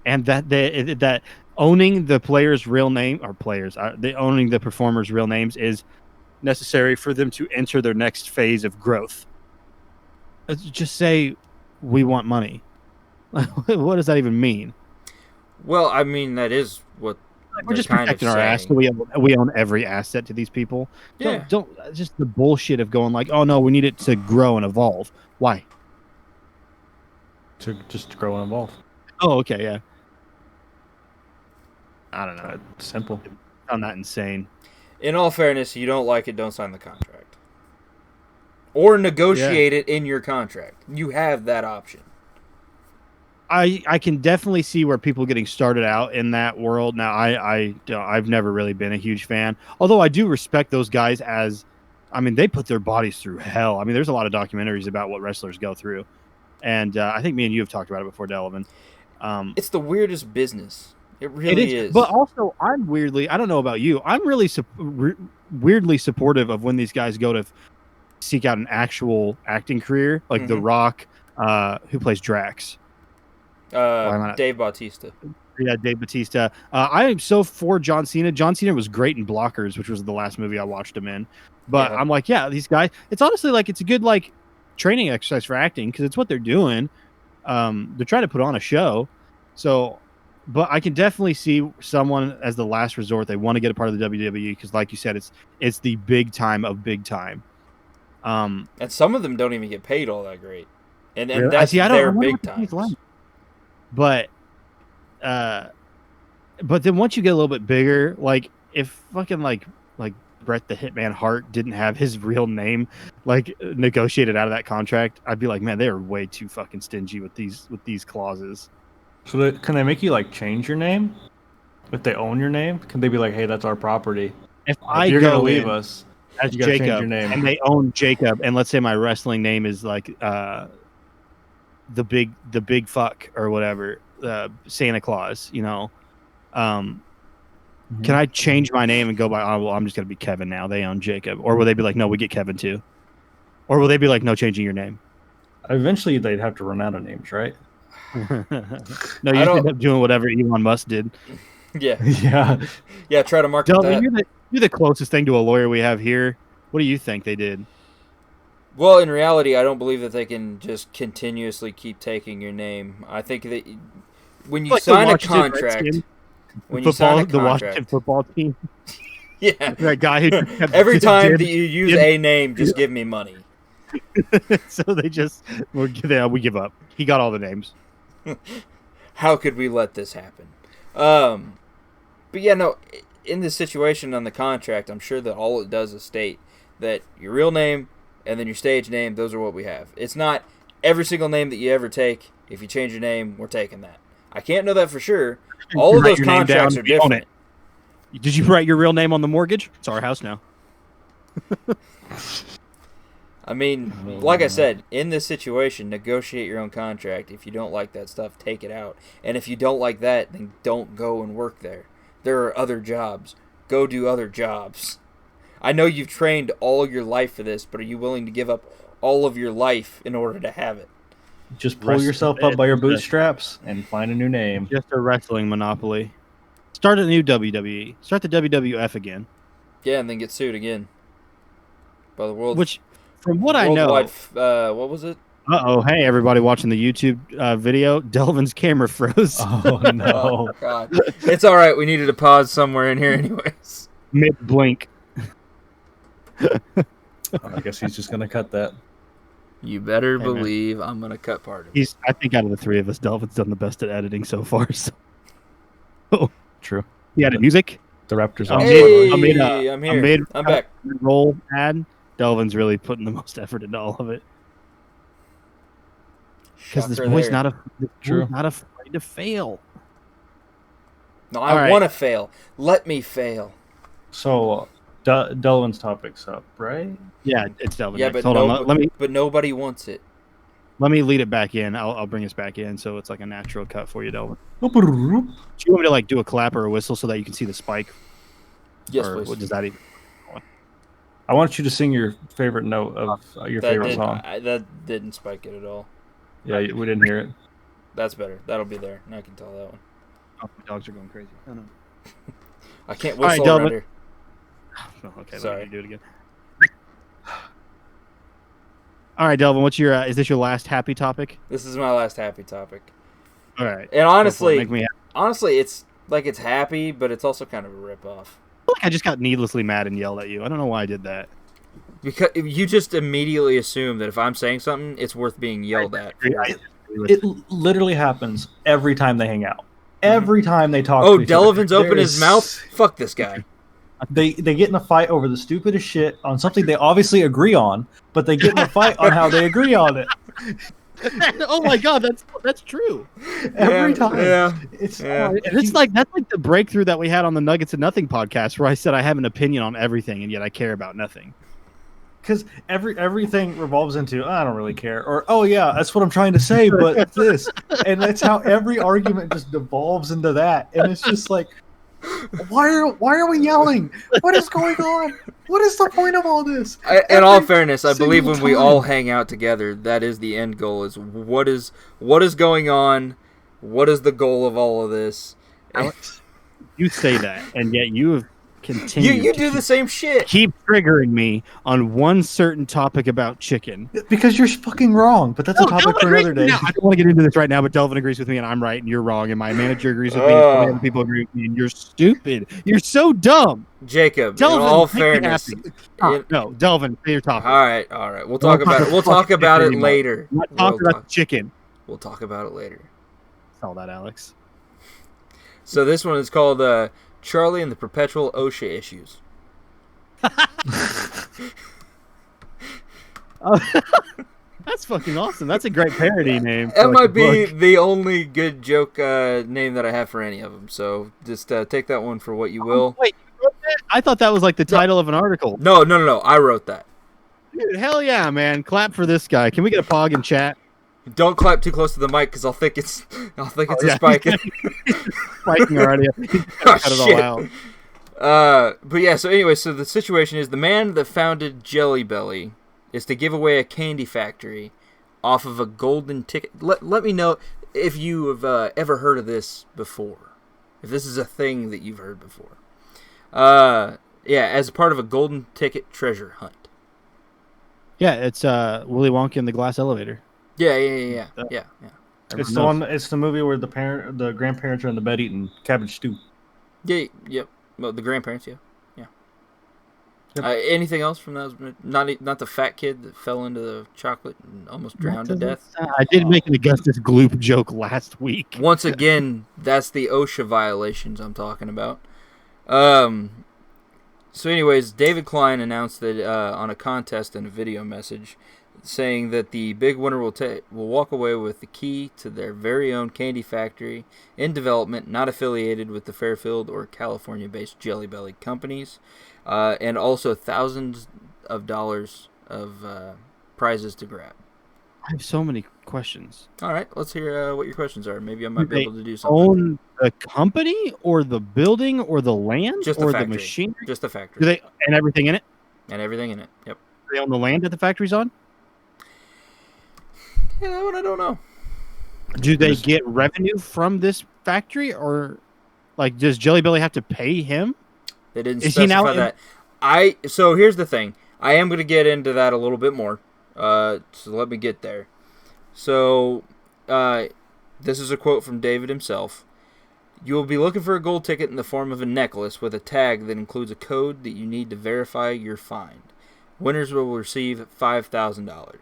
that owning the players' real name or they owning the performers' real names is necessary for them to enter their next phase of growth. Just say, we want money. What does that even mean? Well, I mean, that is what We're just kind of protecting our ass. So saying. we own every asset to these people. Yeah. Don't just the bullshit of going like, oh no, we need it to grow and evolve. Why? To just grow and evolve. Oh, okay, yeah. I don't know. Simple. I found that insane. In all fairness, you don't like it, don't sign the contract. Or negotiate it in your contract. You have that option. I can definitely see where people getting started out in that world. Now, I've never really been a huge fan. Although I do respect those guys they put their bodies through hell. I mean, there's a lot of documentaries about what wrestlers go through. And I think me and you have talked about it before, Delavan. It's the weirdest business. It really is. But also, I don't know about you, I'm really weirdly supportive of when these guys go to seek out an actual acting career, like The Rock, who plays Drax. Dave Bautista. Yeah, Dave Bautista. I am so for John Cena. John Cena was great in Blockers, which was the last movie I watched him in. But I'm like, yeah, these guys. It's honestly like it's a good training exercise for acting because it's what they're doing. They're trying to put on a show. So, but I can definitely see someone as the last resort. They want to get a part of the WWE because, like you said, it's the big time of big time. And some of them don't even get paid all that great. And really? that's their big time. But then once you get a little bit bigger, like if fucking like Bret the Hitman Hart didn't have his real name negotiated out of that contract, I'd be like, man, they are way too fucking stingy with these clauses. So can they make you change your name if they own your name? Can they be like, hey, that's our property? If you're gonna leave us as you gotta Jacob, change your name. and they own Jacob, and let's say my wrestling name is the big fuck or whatever, Santa Claus, can I change my name and go by, oh, well, I'm just going to be Kevin now. They own Jacob. Or will they be like, no, we get Kevin too? Or will they be like, no, changing your name? Eventually they'd have to run out of names, right? No, you end up doing whatever Elon Musk did. Yeah. Yeah, try to market that. You're the closest thing to a lawyer we have here. What do you think they did? Well, in reality, I don't believe that they can just continuously keep taking your name. I think that when you sign a contract, the Washington football team, yeah, that guy who every time that you use a name, just give me money. So they just we give up. He got all the names. How could we let this happen? But yeah, no. In this situation on the contract, I'm sure that all it does is state that your real name and then your stage name, those are what we have. It's not every single name that you ever take. If you change your name, we're taking that. I can't know that for sure. All of those contracts are different. Did you write your real name on the mortgage? It's our house now. I mean, like I said, in this situation, negotiate your own contract. If you don't like that stuff, take it out. And if you don't like that, then don't go and work there. There are other jobs. Go do other jobs. I know you've trained all your life for this, but are you willing to give up all of your life in order to have it? Just pull yourself up by your bootstraps and find a new name. Just a wrestling monopoly. Start a new WWE. Start the WWF again. Yeah, and then get sued again. By the world. Which, from what I know... what was it? Uh-oh. Hey, everybody watching the YouTube video. Delvin's camera froze. Oh, no. Oh, God. It's all right. We needed a pause somewhere in here anyways. Mid-blink. I guess he's just going to cut that. You better believe I'm going to cut part of it. I think out of the three of us, Delvin's done the best at editing so far. So. True. He added music. The Raptors. I'm here. I'm back. Roll ad. Delvin's really putting the most effort into all of it. Because this boy's not afraid to fail. No, I want to fail. Let me fail. So, Delvin's topic's up, right? Yeah, it's Delvin. Yeah, next. but nobody wants it. Let me lead it back in. I'll bring us back in so it's like a natural cut for you, Delvin. I Do you want me to like do a clap or a whistle so that you can see the spike? Yes, or please. what does that even? want you to sing your favorite note of your favorite song. That didn't spike it at all. Yeah, we didn't hear it. That's better. That'll be there. I can tell that one. Oh, my dogs are going crazy. Oh, no. I can't All right, whistle Delvin. around here. Oh, okay, Sorry. let me do it again. All right, Delvin, what's your? Is this your last happy topic? This is my last happy topic. All right. And honestly, Make me happy. honestly, it's like it's happy, but it's also kind of a ripoff. I feel like I just got needlessly mad and yelled at you. I don't know why I did that. Because you just immediately assume that if I'm saying something, it's worth being yelled at. It literally happens every time they hang out. Every time they talk. Oh, to each other. Delvin's open his mouth? Fuck this guy. They get in a fight over the stupidest shit on something they obviously agree on, but they get in a fight on how they agree on it. Oh my god, that's true. Every time. Yeah. It's Yeah. And it's like that's like the breakthrough that we had on the Nuggets of Nothing podcast, where I said I have an opinion on everything, and yet I care about nothing. because everything revolves into I don't really care, or oh yeah, that's what I'm trying to say, but this, and that's how every argument just devolves into that, and it's just like, why are we yelling? What is going on? What is the point of all this? In all fairness, I believe single when we time. all hang out together, that is the end goal. Is what is going on? What is the goal of all of this? Alex, you say that, and yet you have continued. You do the same shit. Keep triggering me on one certain topic about chicken. Because you're fucking wrong, but that's a topic for another day. I don't want to get into this right now, but Delvin agrees with me, and I'm right, and you're wrong, and my manager agrees with me, and so many other people agree with me, and you're stupid. You're so dumb. Jacob, Delvin, in all make me fairness. happy. No, Delvin, say your topic. All right. We'll talk about it. We'll talk about it later. I'm not talking about chicken. We'll talk about it later. Tell that, Alex. So this one is called Charlie and the Perpetual OSHA Issues. That's fucking awesome. That's a great parody name. That might be the only good joke name that I have for any of them. So just take that one for what you will. Wait, you wrote that? I thought that was like the title of an article. No. I wrote that. Dude, hell yeah, man! Clap for this guy. Can we get a pog in chat? Don't clap too close to the mic because I'll think it's a spike. Spiking already. Cut it all out. But yeah. So anyway, so the situation is the man that founded Jelly Belly is to give away a candy factory off of a golden ticket. Let me know if you have ever heard of this before. If this is a thing that you've heard before. Yeah, as part of a golden ticket treasure hunt. Yeah, it's Willy Wonka and the Glass Elevator. Yeah. It's the one. It's the movie where the grandparents are in the bed eating cabbage stew. Yeah. Yep. Well, the grandparents. Yeah. Yep. Anything else from those? Not the fat kid that fell into the chocolate and almost drowned to death. I did make an Augustus Gloop joke last week. Once again, that's the OSHA violations I'm talking about. So anyways, David Klein announced that on a contest and a video message saying that the big winner will walk away with the key to their very own candy factory in development, not affiliated with the Fairfield or California-based Jelly Belly companies, and also thousands of dollars of prizes to grab. I have so many questions. All right, let's hear what your questions are. Maybe I might be able to do something. Own the company or the building or the land Just or the the factory. machinery? Just the factory. Do they and everything in it? And everything in it. Yep. Do they own the land that the factory's on? Yeah, that one I don't know. Do they get revenue from this factory, or like does Jelly Belly have to pay him? They didn't Is he now specify that. So here's the thing. I am going to get into that a little bit more. So let me get there. So this is a quote from David himself. You will be looking for a gold ticket in the form of a necklace with a tag that includes a code that you need to verify your find. Winners will receive $5,000.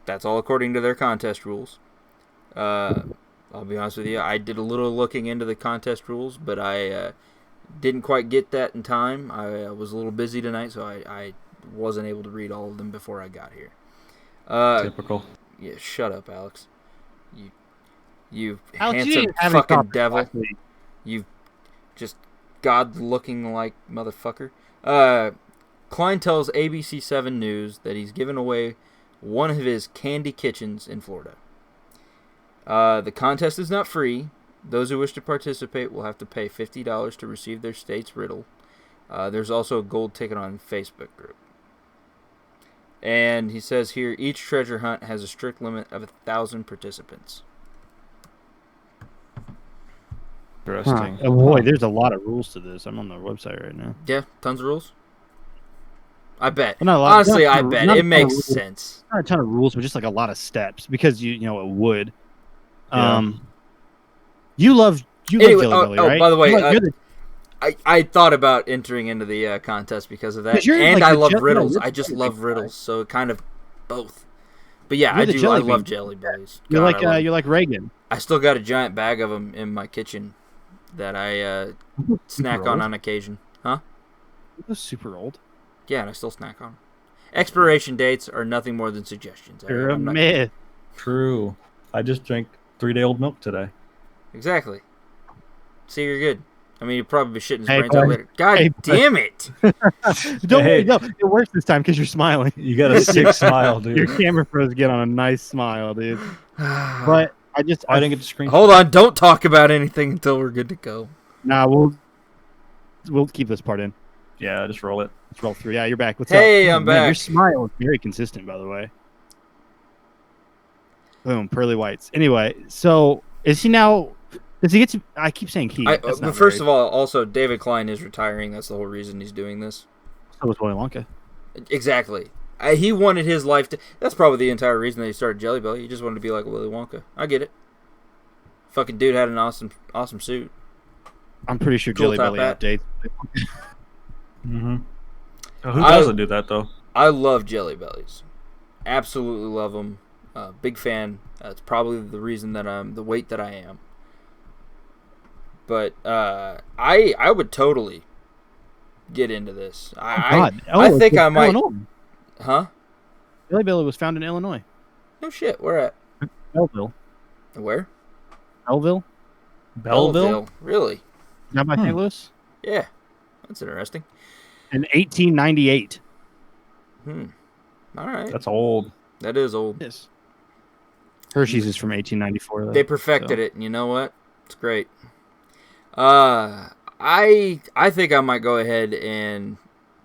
That's all according to their contest rules. I'll be honest with you. I did a little looking into the contest rules, but I didn't quite get that in time. I was a little busy tonight, so I wasn't able to read all of them before I got here. Typical. Yeah, shut up, Alex. You Alex, you handsome didn't have any fucking topics devil. last week. You just God-looking like motherfucker. Klein tells ABC7 News that he's given away one of his candy kitchens in Florida. The contest is not free. Those who wish to participate will have to pay $50 to receive their state's riddle. There's also a gold ticket on Facebook group. And he says here, each treasure hunt has a strict limit of 1,000 participants. Interesting. Oh boy, there's a lot of rules to this. I'm on their website right now. Yeah, tons of rules. I bet. Well, not a lot, Honestly, not I a- bet. not a It ton of makes rules. sense. Not a ton of rules, but just like a lot of steps because you know it would. Yeah. You love Anyway, Jelly Belly, right? by the way, you're the, I thought about entering into the contest because of that. 'Cause you're, And like, I the love Jelly riddles. Belly. I just love riddles. So it kind of both. But yeah, You're I the do. Jelly I love Bean. Jelly Bellies. you're God, like I love 'em. you're like Reagan. I still got a giant bag of them in my kitchen that I snack old. on occasion. Huh? That's super old. Yeah, and I still snack on 'em. Expiration dates are nothing more than suggestions. You're a I'm not- myth. True. I just drank 3-day-old milk today. Exactly. See, you're good. I mean, you'll probably be shitting his Hey, brains out bud. later. God Hey, bud. damn it! Don't Hey. no, it works this time because you're smiling. You got a sick smile, Your dude. camera pros get on a nice smile, dude. But I just I didn't get to screen. Hold on, don't talk about anything until we're good to go. nah, we'll keep this part in. Yeah, just roll it. Let's roll through. Yeah, you're back. What's Hey, up? I'm Man, Your back. smile is very consistent, by the way. Boom, pearly whites. Anyway, so is he now? Does he get to? I keep saying he. But first of all, also David Klein is retiring. That's the whole reason he's doing this. so was Willy Wonka. Exactly. He wanted his life to. That's probably the entire reason that he started Jelly Belly. He just wanted to be like Willy Wonka. I get it. Fucking dude had an awesome suit. I'm pretty sure Cool Jelly top Belly hat. updates. Mm-hmm. Who I- doesn't do that though? I love Jelly Bellies. Absolutely love them. Big fan. It's probably the reason that I'm the weight that I am. But I would totally get into this. I think it's I might. Illinois. Huh? Jelly Belly was found in Illinois. No shit. Where at? Belleville. Where? Belleville. Belleville? Really? Not by St. Louis. Yeah. That's interesting. In 1898. All right. That's old. That is old. Yes. Hershey's is from 1894. Though, They perfected so. it, and you know what? It's great. I think I might go ahead and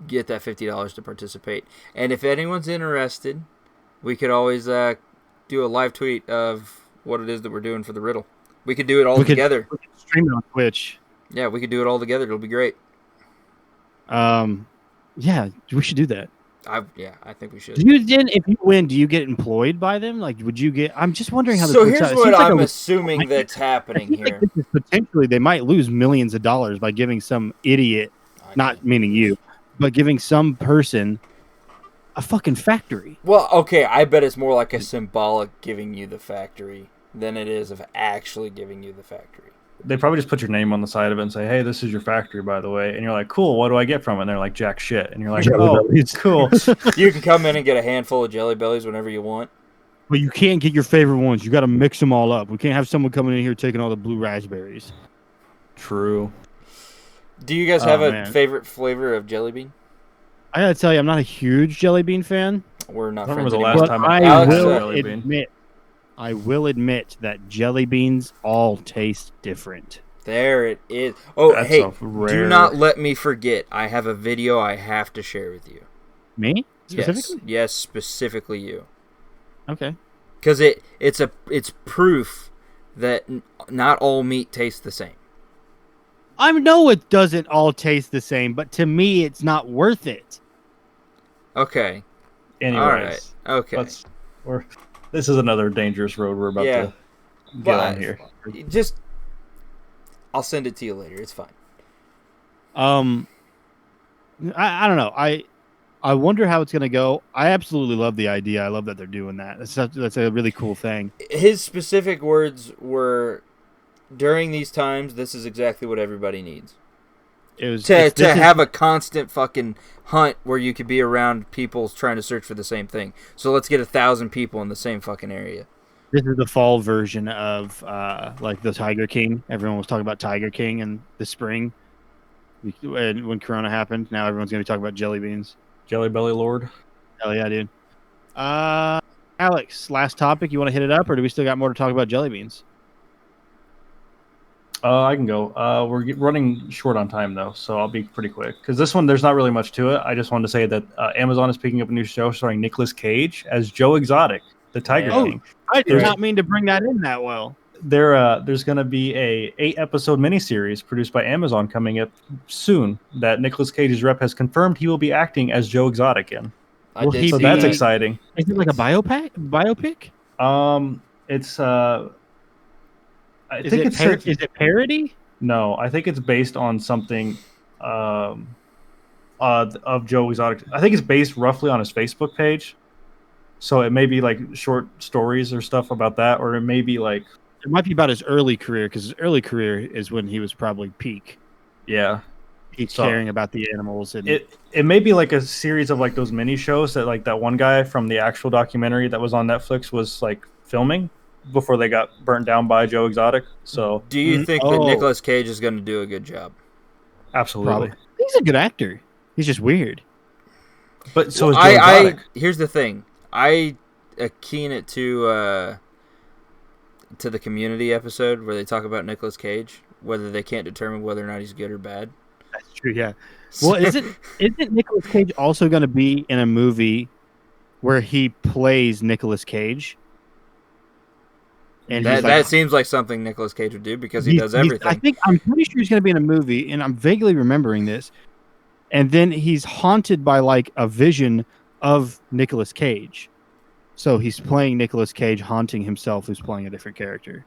get that $50 to participate. And if anyone's interested, we could always do a live tweet of what it is that we're doing for the riddle. We could do it all together. We could stream it on Twitch. Yeah, we could do it all together. It'll be great. Yeah, we should do that. I think we should. Do you then, if you win, do you get employed by them? Like, would you get? I'm just wondering how this So works here's out. It what seems like I'm a- assuming that's happening seems like here. this is potentially, they might lose millions of dollars by giving some idiot, not meaning you, but giving some person a fucking factory. Well, okay, I bet it's more like a symbolic giving you the factory than it is of actually giving you the factory. They probably just put your name on the side of it and say, "Hey, this is your factory, by the way." And you're like, "Cool. What do I get from it?" And they're like, "Jack shit." And you're like, Jelly "Oh, Bellies. cool." You can come in and get a handful of Jelly Bellies whenever you want. But you can't get your favorite ones. You got to mix them all up. We can't have someone coming in here taking all the blue raspberries. True. Do you guys have a man. favorite flavor of jelly bean? I gotta tell you, I'm not a huge jelly bean fan, We're not I don't friends remember the anymore. last but time I Alex, will jelly bean. admit that jelly beans all taste different. There it is. Oh, That's hey, a rare- do not let me forget. I have a video I have to share with you. Me specifically? Yes, specifically you. Okay. Because it's proof that not all meat tastes the same. I know it doesn't all taste the same, but to me, it's not worth it. Okay. Anyways, All right. Okay. This is another dangerous road we're about Yeah. to get But on here. just, I'll send it to you later. It's fine. I don't know. I wonder how it's gonna go. I absolutely love the idea. I love that they're doing that. That's a really cool thing. His specific words were, during these times, this is exactly what everybody needs. It was To have a constant fucking hunt where you could be around people trying to search for the same thing. So let's get 1,000 people in the same fucking area. This is the fall version of like the Tiger King. Everyone was talking about Tiger King in the spring, and when Corona happened. Now everyone's gonna be talking about jelly beans. Jelly Belly Lord. Hell yeah, dude. Alex, last topic. You want to hit it up, or do we still got more to talk about jelly beans? I can go. We're running short on time, though, so I'll be pretty quick. Because this one, there's not really much to it. I just wanted to say that Amazon is picking up a new show starring Nicolas Cage as Joe Exotic, the Tiger King. I did not mean to bring that in that well. There's going to be a 8-episode miniseries produced by Amazon coming up soon that Nicolas Cage's rep has confirmed he will be acting as Joe Exotic in. So that's exciting. Is it like a biopic? It's Is it parody? No, I think it's based on something of Joe Exotic. I think it's based roughly on his Facebook page. So it may be like short stories or stuff about that, or it may be like it might be about his early career, because his early career is when he was probably peak. Yeah, he's caring about the animals, and it may be like a series of like those mini shows that like that one guy from the actual documentary that was on Netflix was like filming before they got burnt down by Joe Exotic. So do you think that Nicolas Cage is going to do a good job? Absolutely. Probably. He's a good actor. He's just weird. But so is Joe Exotic. Here's the thing. I akin it to the Community episode where they talk about Nicolas Cage, whether they can't determine whether or not he's good or bad. That's true, yeah. Well, isn't Nicolas Cage also going to be in a movie where he plays Nicolas Cage? And that seems like something Nicolas Cage would do because he does everything. I'm pretty sure he's going to be in a movie, and I'm vaguely remembering this. And then he's haunted by like a vision of Nicolas Cage. So he's playing Nicolas Cage, haunting himself, who's playing a different character.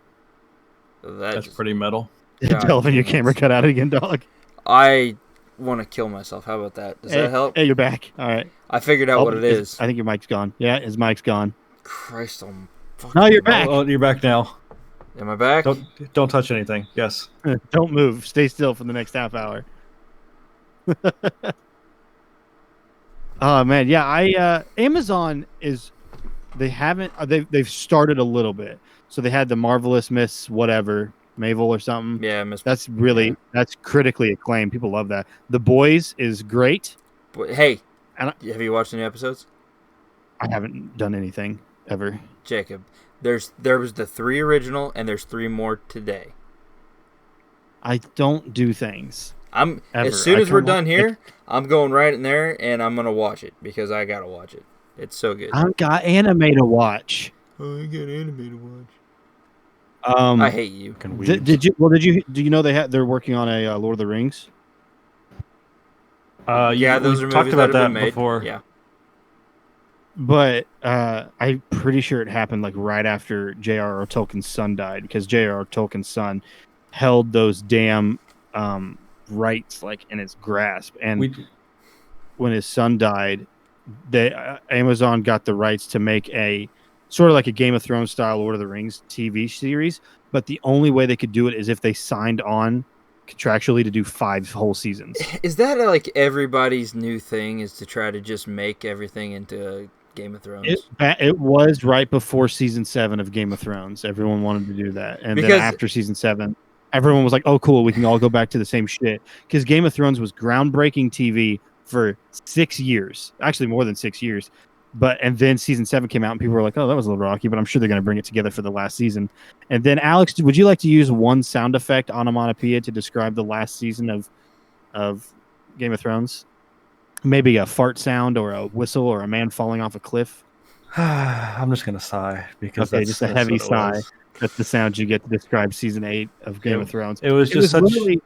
That's pretty metal. Delvin, your camera cut out again, dog. I want to kill myself. How about that? Does that help? Hey, you're back. All right. I figured out what it is. I think your mic's gone. Yeah, his mic's gone. Christ almighty. No, you're back. Oh, you're back now. Am I back? Don't touch anything. Yes. Don't move. Stay still for the next half hour. Oh man, yeah. Amazon is. They've started a little bit. So they had the Marvelous Miss whatever Mavel or something. Yeah, that's critically acclaimed. People love that. The Boys is great. Hey, have you watched any episodes? I haven't done anything ever. Jacob, there was the 3 original, and there's 3 more today. I don't do things. As soon as we're done here, I'm going right in there, and I'm gonna watch it because I gotta watch it. It's so good. I've got anime to watch. Oh, I got anime to watch. I hate you. Do you know they're working on a Lord of the Rings? Yeah, those are talked movies about that have that been made. Before. Yeah. But I'm pretty sure it happened like right after J.R.R. Tolkien's son died, because J.R.R. Tolkien's son held those damn rights like in his grasp, and when his son died, Amazon got the rights to make a sort of like a Game of Thrones style Lord of the Rings TV series, but the only way they could do it is if they signed on contractually to do 5 whole seasons. Is that like everybody's new thing, is to try to just make everything into Game of Thrones? It was right before season 7 of Game of Thrones. Everyone wanted to do that, and then after season 7, everyone was like, "Oh, cool, we can all go back to the same shit." Because Game of Thrones was groundbreaking TV for 6 years, actually more than 6 years. And then season 7 came out, and people were like, "Oh, that was a little rocky," but I'm sure they're going to bring it together for the last season. And then, Alex, would you like to use one sound effect, onomatopoeia, to describe the last season of Game of Thrones? Maybe a fart sound, or a whistle, or a man falling off a cliff. I'm just going to sigh because that's just a heavy sigh. That's the sound you get to describe season 8 of Game of Thrones. It was literally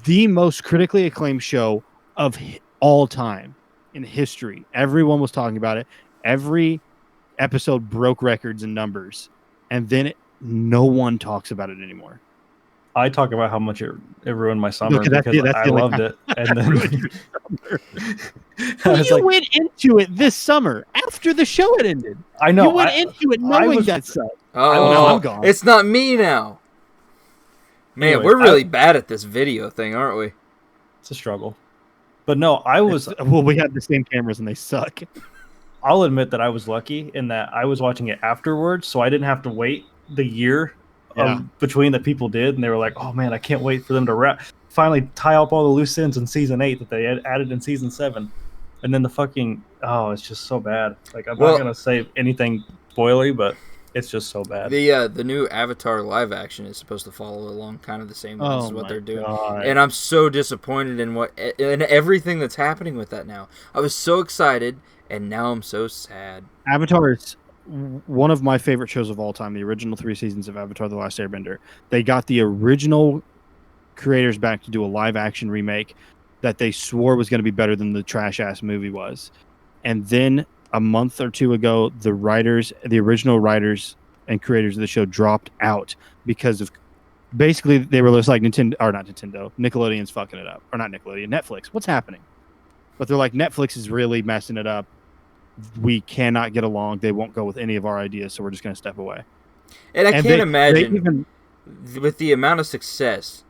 the most critically acclaimed show of all time in history. Everyone was talking about it. Every episode broke records and numbers, and then no one talks about it anymore. I talk about how much it ruined my summer because I loved it. And then you went into it this summer after the show had ended. I know. You went into it knowing that sucked. Oh, now I'm gone. It's not me now. Man, Anyways, we're really bad at this video thing, aren't we? It's a struggle. But no, we have the same cameras and they suck. I'll admit that I was lucky in that I was watching it afterwards, so I didn't have to wait the year between that people did, and they were like, "Oh man, I can't wait for them to finally tie up all the loose ends in season 8 that they had added in season 7." And then the fucking it's just so bad. Like I'm Well- not gonna say anything spoily, but it's just so bad. The new Avatar live action is supposed to follow along kind of the same lines as what they're doing. God. And I'm so disappointed in everything that's happening with that now. I was so excited, and now I'm so sad. Avatar is one of my favorite shows of all time. The original 3 seasons of Avatar: The Last Airbender. They got the original creators back to do a live action remake that they swore was going to be better than the trash ass movie was. And then a month or two ago, the original writers and creators of the show dropped out because of basically they were just like Nickelodeon's fucking it up. Or not Nickelodeon, Netflix. What's happening? But they're like, Netflix is really messing it up. We cannot get along. They won't go with any of our ideas, so we're just going to step away. And I And can't imagine even, with the amount of success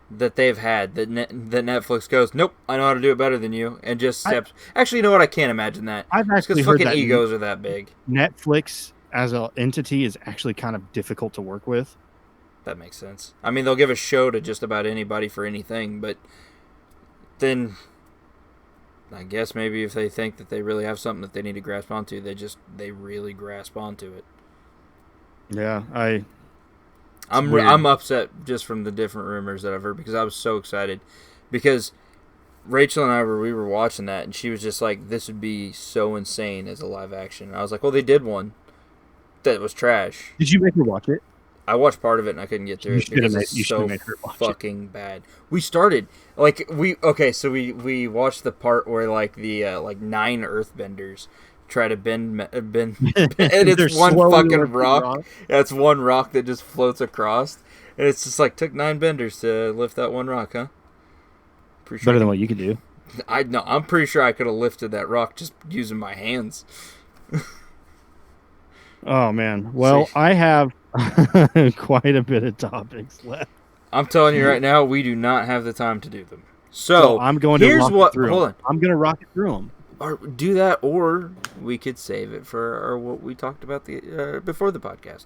that they've had that Netflix goes, nope, I know how to do it better than you, and just steps. Actually, you know what? I can't imagine that. I've actually Because heard fucking that egos are that big. Netflix as an entity is actually kind of difficult to work with. That makes sense. I mean, they'll give a show to just about anybody for anything, but then I guess maybe if they think that they really have something that they need to grasp onto, they really grasp onto it. Yeah, I'm upset just from the different rumors that I've heard because I was so excited because Rachel and we were watching that and she was just like, this would be so insane as a live action. And I was like, well, they did one that was trash. Did you make her watch it? I watched part of it and I couldn't get through it because it's so fucking bad. We started we watched the part where like the 9 earthbenders try to bend and it's one fucking rock. That's one rock that just floats across, and it's just like took 9 benders to lift that one rock, huh? Pretty sure better than what you could do. I'm pretty sure I could have lifted that rock just using my hands. Oh man, well I have quite a bit of topics left. I'm telling you right now, we do not have the time to do them. So I'm going to rock it through. Hold on, I'm going to rock it through them. Or do that, or we could save it for what we talked about before the podcast.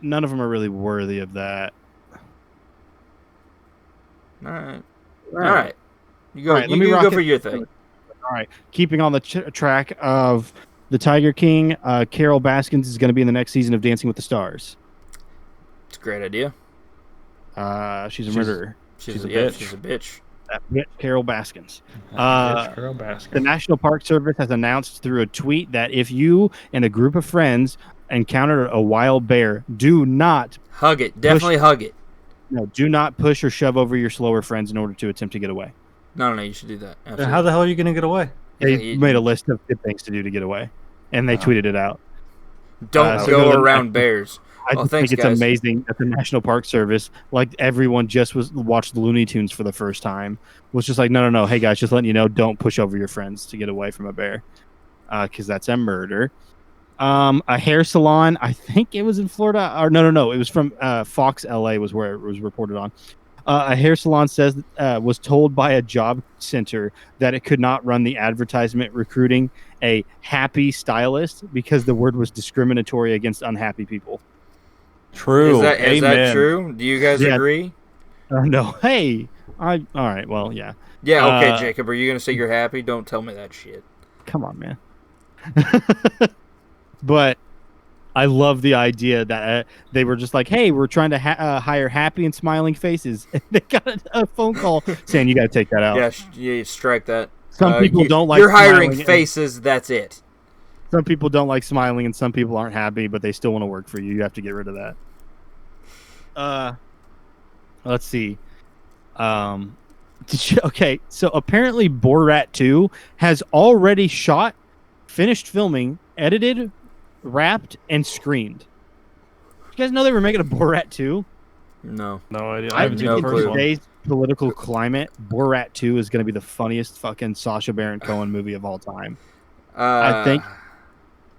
None of them are really worthy of that. All right. You go. Right, you go for your thing. All right. Keeping on the track of the Tiger King, Carol Baskins is going to be in the next season of Dancing with the Stars. It's a great idea. She's a murderer. She's a bitch. She's a bitch. That bitch, Carol Baskins. Carol Baskins. The National Park Service has announced through a tweet that if you and a group of friends encounter a wild bear, do not hug it. Definitely hug it. No, do not push or shove over your slower friends in order to attempt to get away. No, you should do that. Absolutely. How the hell are you going to get away? They made a list of good things to do to get away, and they tweeted it out. Don't go around bears. I think it's amazing that the National Park Service, like everyone just watched the Looney Tunes for the first time, was just like, no. Hey guys, just letting you know, don't push over your friends to get away from a bear, because that's a murder. A hair salon, I think it was in Florida, or no, it was from Fox LA was where it was reported on. A hair salon was told by a job center that it could not run the advertisement recruiting a happy stylist because the word was discriminatory against unhappy people. True. Is that true? Do you guys agree? No. Hey, all right. Well, yeah. Yeah. Okay, Jacob. Are you gonna say you're happy? Don't tell me that shit. Come on, man. But I love the idea that they were just like, hey, we're trying to hire happy and smiling faces. And they got a phone call saying, you got to take that out. Yeah, strike that. Some people don't like you're hiring faces, that's it. Some people don't like smiling, and some people aren't happy, but they still want to work for you. You have to get rid of that. Let's see. Okay, so apparently Borat 2 has already shot, finished filming, edited, wrapped, and screened. You guys know they were making a Borat 2? No idea. I think in today's political climate, Borat 2 is going to be the funniest fucking Sacha Baron Cohen movie of all time. I think.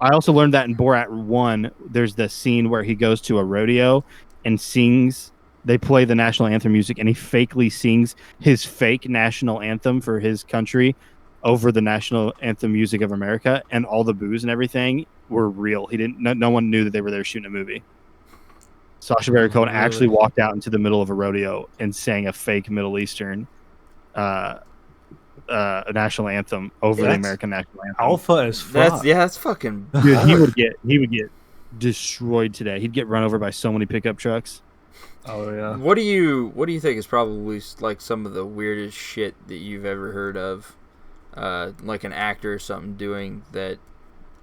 I also learned that in Borat 1, there's the scene where he goes to a rodeo and sings. They play the national anthem music, and he fakely sings his fake national anthem for his country over the national anthem music of America, and all the boos and everything were real. He didn't. No one knew that they were there shooting a movie. Sacha Baron Cohen actually walked out into the middle of a rodeo and sang a fake Middle Eastern national anthem over the American national anthem. Alpha as fuck. That's fucking. Dude, he would get destroyed today. He'd get run over by so many pickup trucks. Oh yeah. What do you think is probably like some of the weirdest shit that you've ever heard of, like an actor or something doing that,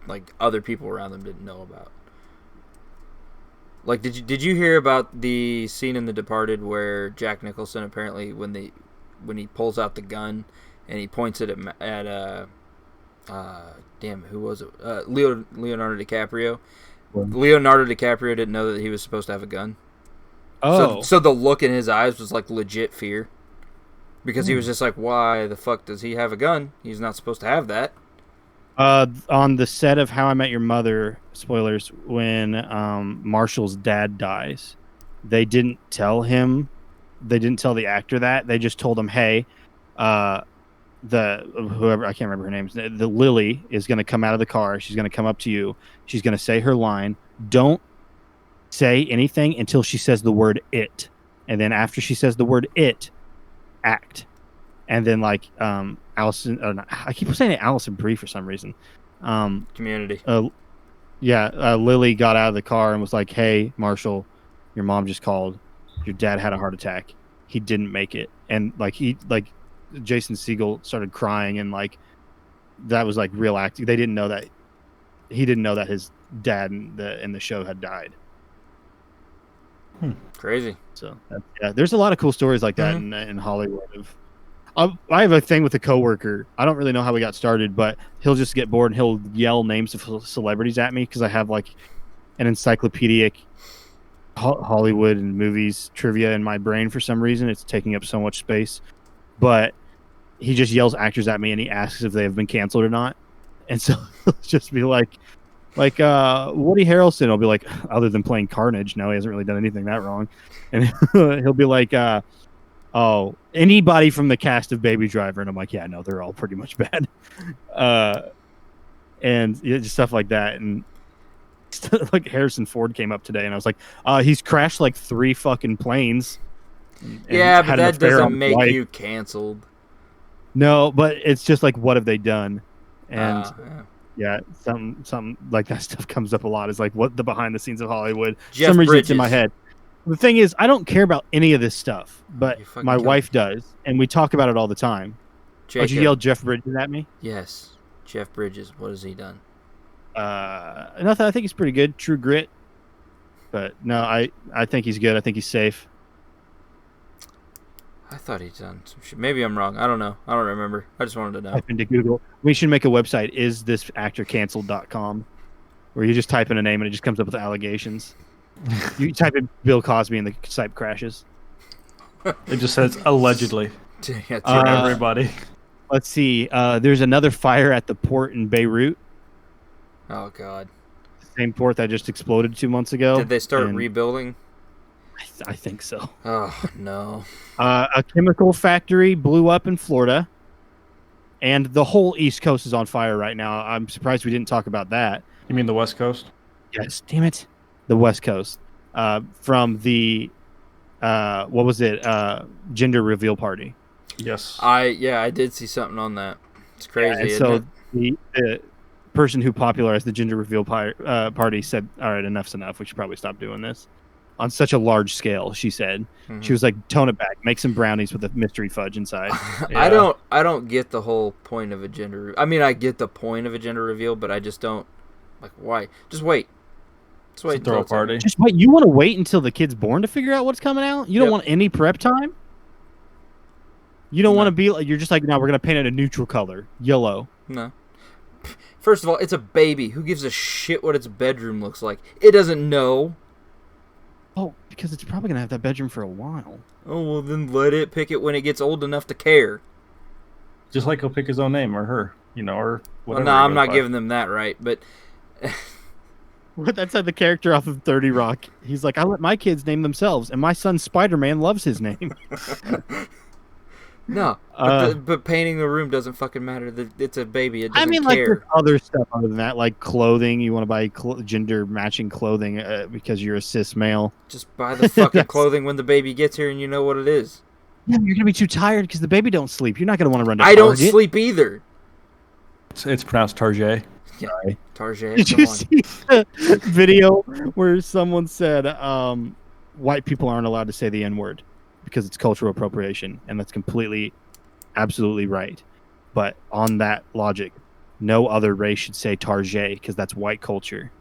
like other people around them didn't know about? Like, did you hear about the scene in The Departed where Jack Nicholson apparently when he pulls out the gun and he points it at who was it? Leonardo DiCaprio. Leonardo DiCaprio didn't know that he was supposed to have a gun. Oh, so the look in his eyes was like legit fear, because he was just like, "Why the fuck does he have a gun? He's not supposed to have that." On the set of How I Met Your Mother, spoilers, when Marshall's dad dies, they didn't tell the actor that. They just told him, hey, whoever, I can't remember her name, the Lily is going to come out of the car. She's going to come up to you. She's going to say her line. Don't say anything until she says the word it. And then after she says the word it, act. And then like Allison, I keep saying it Allison Brie for some reason. Community. Lily got out of the car and was like, "Hey, Marshall, your mom just called. Your dad had a heart attack. He didn't make it." And Jason Segel started crying, and like that was like real acting. They didn't know that he didn't know that his dad in the show had died. Crazy. So there's a lot of cool stories like that in Hollywood. I have a thing with a coworker. I don't really know how we got started, but he'll just get bored and he'll yell names of celebrities at me because I have like an encyclopedic Hollywood and movies trivia in my brain for some reason. It's taking up so much space. But he just yells actors at me and he asks if they have been canceled or not. And so he'll just be like Woody Harrelson will be like, other than playing Carnage, no, he hasn't really done anything that wrong. And he'll be like, oh, anybody from the cast of Baby Driver. And I'm like, yeah, no, they're all pretty much bad. And just stuff like that. And like Harrison Ford came up today and I was like, he's crashed like 3 fucking planes. Yeah, but that doesn't make you canceled. No, but it's just like, what have they done? And yeah, something like that stuff comes up a lot. Is like what the behind the scenes of Hollywood. Jeff some reason Bridges. it's in my head. The thing is, I don't care about any of this stuff, but my wife does, and we talk about it all the time. Would you yell Jeff Bridges at me? Yes, Jeff Bridges. What has he done? Nothing. I think he's pretty good. True Grit. But no, I think he's good. I think he's safe. I thought he'd done some shit. Maybe I'm wrong. I don't know. I don't remember. I just wanted to know. Type into Google. We should make a website, isthisactorcanceled.com, where you just type in a name and it just comes up with allegations. You type in Bill Cosby and the site crashes. It just says allegedly to everybody. Let's see. There's another fire at the port in Beirut. Oh, God. Same port that just exploded 2 months ago. Did they start rebuilding? I think so. Oh, no. A chemical factory blew up in Florida, and the whole East Coast is on fire right now. I'm surprised we didn't talk about that. You mean the West Coast? Yes, damn it. The West Coast. From the, what was it? Gender reveal party. Yes. I did see something on that. It's crazy, isn't it? The person who popularized the gender reveal party said, all right, enough's enough. We should probably stop doing this. On such a large scale, she said. Mm-hmm. She was like, tone it back. Make some brownies with a mystery fudge inside. Yeah. I don't get the whole point of a gender... I mean, I get the point of a gender reveal, but I just don't... Like, why? Just wait. Just wait. Throw a party. Just wait. You want to wait until the kid's born to figure out what's coming out? You don't want any prep time? You don't want to be like... You're just like, no, we're going to paint it a neutral color. Yellow. No. First of all, it's a baby. Who gives a shit what its bedroom looks like? It doesn't know. Oh, because it's probably going to have that bedroom for a while. Oh, well, then let it pick it when it gets old enough to care. Just like he'll pick his own name or her, or whatever. Well, no, I'm not giving them that right, but... That's like the character off of 30 Rock. He's like, I let my kids name themselves, and my son Spider-Man loves his name. No, but painting the room doesn't fucking matter. It's a baby. It doesn't care. Like there's other stuff other than that, like clothing. You want to buy gender matching clothing because you're a cis male. Just buy the fucking clothing when the baby gets here, and you know what it is. Yeah, you're gonna be too tired because the baby don't sleep. You're not gonna want to run to I Target. don't sleep either. It's pronounced Target. Yeah, Sorry. Target. Did you see the video where someone said white people aren't allowed to say the N-word because it's cultural appropriation, and that's completely, absolutely right. But on that logic, no other race should say Target because that's white culture.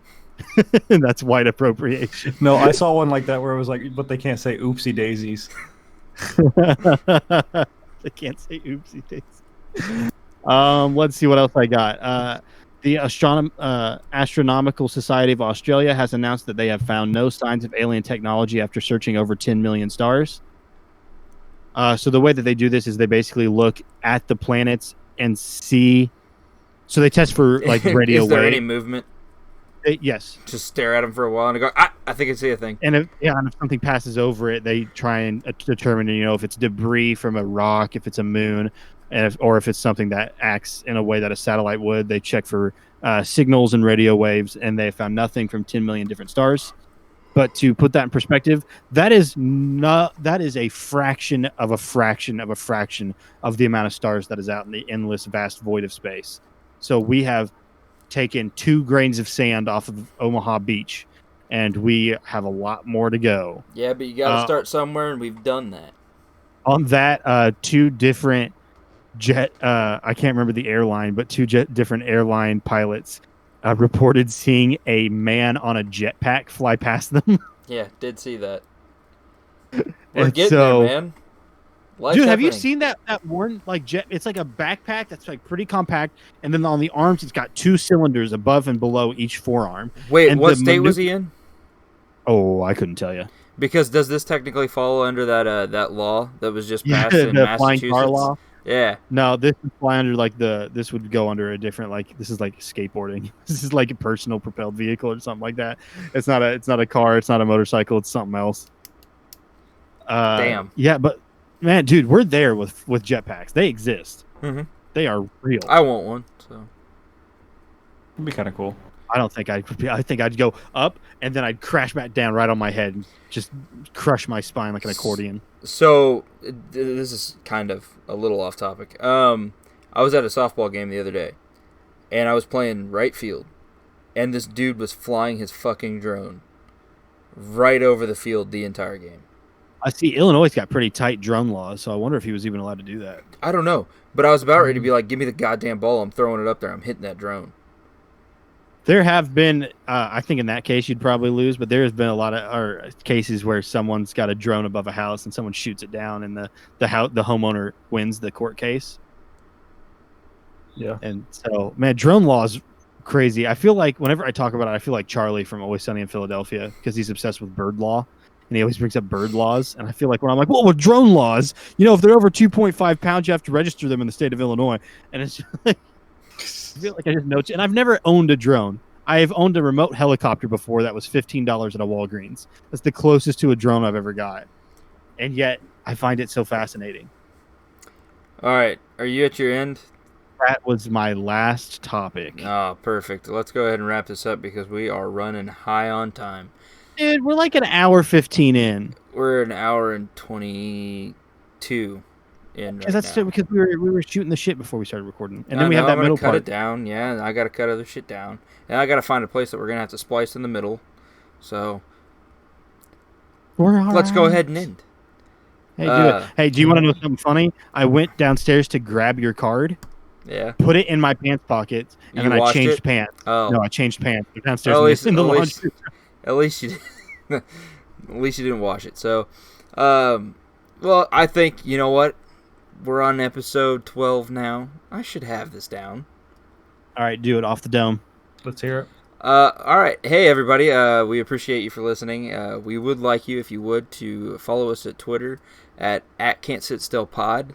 And that's white appropriation. No, I saw one like that where it was like, but they can't say oopsie daisies. They can't say oopsie daisies. Let's see what else I got. The Astronomical Society of Australia has announced that they have found no signs of alien technology after searching over 10 million stars. So the way that they do this is they basically look at the planets and see. So they test for like radio Is there wave. any movement? Yes. Just stare at them for a while and go, I think I see a thing. And if something passes over it, they try and determine, if it's debris from a rock, if it's a moon, and or if it's something that acts in a way that a satellite would. They check for signals and radio waves, and they found nothing from 10 million different stars. But to put that in perspective, that is a fraction of a fraction of a fraction of the amount of stars that is out in the endless, vast void of space. So we have taken 2 grains of sand off of Omaha Beach, and we have a lot more to go. Yeah, but you got to start somewhere, and we've done that. On that, 2 different jet, I can't remember the airline, but 2 different airline pilots reported seeing a man on a jetpack fly past them. Yeah, did see that. We're getting so, there, man. Life's dude, have you happening. seen that one like jet? It's like a backpack that's like pretty compact, and then on the arms, it's got 2 cylinders above and below each forearm. Wait, and what state was he in? Oh, I couldn't tell you. Because does this technically fall under that law that was just passed in the flying Massachusetts? car law. Yeah. No, this would fly under this would go under a different, like, this is like skateboarding. This is like a personal propelled vehicle or something like that. It's not a car. It's not a motorcycle. It's something else. Damn. Yeah, but man, dude, we're there with jetpacks. They exist. Mm-hmm. They are real. I want one. So It'd be kind of cool. I think I'd go up and then I'd crash back down right on my head and just crush my spine like an accordion. So this is kind of a little off topic. I was at a softball game the other day, and I was playing right field, and this dude was flying his fucking drone right over the field the entire game. I see Illinois got pretty tight drone laws, so I wonder if he was even allowed to do that. I don't know, but I was about ready to be like, give me the goddamn ball. I'm throwing it up there. I'm hitting that drone. There have been, I think in that case you'd probably lose, but there has been a lot of cases where someone's got a drone above a house and someone shoots it down, and the homeowner wins the court case. Yeah. And so, man, drone law is crazy. I feel like whenever I talk about it, I feel like Charlie from Always Sunny in Philadelphia, because he's obsessed with bird law, and he always brings up bird laws. And I feel like when I'm like, well, with drone laws, if they're over 2.5 pounds, you have to register them in the state of Illinois. And it's just like, I feel like I just know, and I've never owned a drone. I have owned a remote helicopter before that was $15 at a Walgreens. That's the closest to a drone I've ever got. And yet, I find it so fascinating. All right. Are you at your end? That was my last topic. Oh, perfect. Let's go ahead and wrap this up because we are running high on time. Dude, we're like an hour 15 in. We're an hour and 22 in right That's now. because we were shooting the shit before we started recording. And then we have that middle cut part. it down. Yeah, I got to cut other shit down. And I got to find a place that we're going to have to splice in the middle. So let's go ahead and end. Hey, do it. Hey, do you want to know something funny? I went downstairs to grab your card. Yeah. Put it in my pants pocket, and You then I washed changed it? pants. Oh. No, I changed pants. They're downstairs in the laundry. At least you didn't wash it. So, well, I think, you know what? We're on episode 12 now. I should have this down. All right, do it off the dome. Let's hear it. All right. Hey, everybody. We appreciate you for listening. We would like you, if you would, to follow us at Twitter at cantsitstillpod.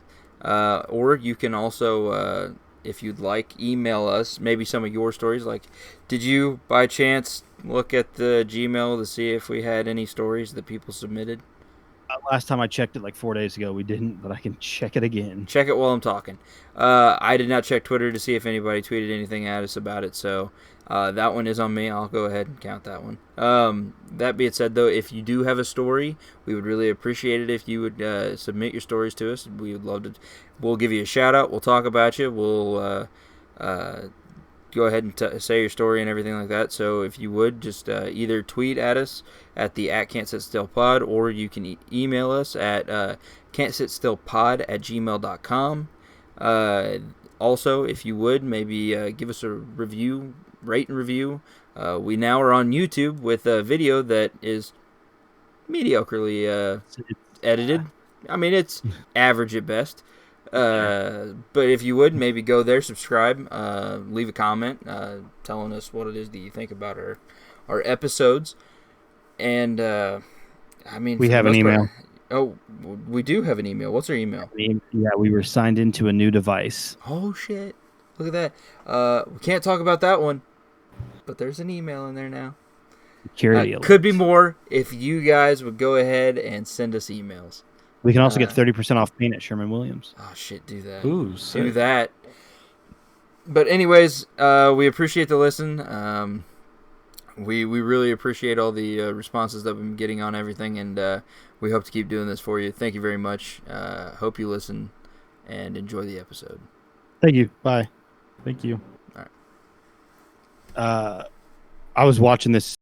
Or you can also, if you'd like, email us maybe some of your stories. Like, did you, by chance, look at the Gmail to see if we had any stories that people submitted? Last time I checked it like 4 days ago, we didn't, but I can check it again. Check it while I'm talking. I did not check Twitter to see if anybody tweeted anything at us about it, so that one is on me. I'll go ahead and count that one. That being said, though, if you do have a story, we would really appreciate it if you would submit your stories to us. We would love to. We'll give you a shout out. We'll talk about you. We'll go ahead and say your story and everything like that. So if you would, just either tweet at us at the @cantsitstillpod, or you can email us at cantsitstillpod@gmail.com. Also, if you would, maybe give us a review, rate and review. We now are on YouTube with a video that is mediocrely edited. I mean, it's average at best. But if you would, maybe go there, subscribe, leave a comment telling us what it is that you think about our episodes. And, I mean... We have an email. We do have an email. What's our email? Yeah, we were signed into a new device. Oh, shit. Look at that. We can't talk about that one, but there's an email in there now. Could be more if you guys would go ahead and send us emails. We can also get 30% off paint at Sherman-Williams. Oh, shit, do that. Ooh, do sick. that. But anyways, we appreciate the listen. We really appreciate all the responses that we've been getting on everything, and we hope to keep doing this for you. Thank you very much. Hope you listen and enjoy the episode. Thank you. Bye. Thank you. All right. I was watching this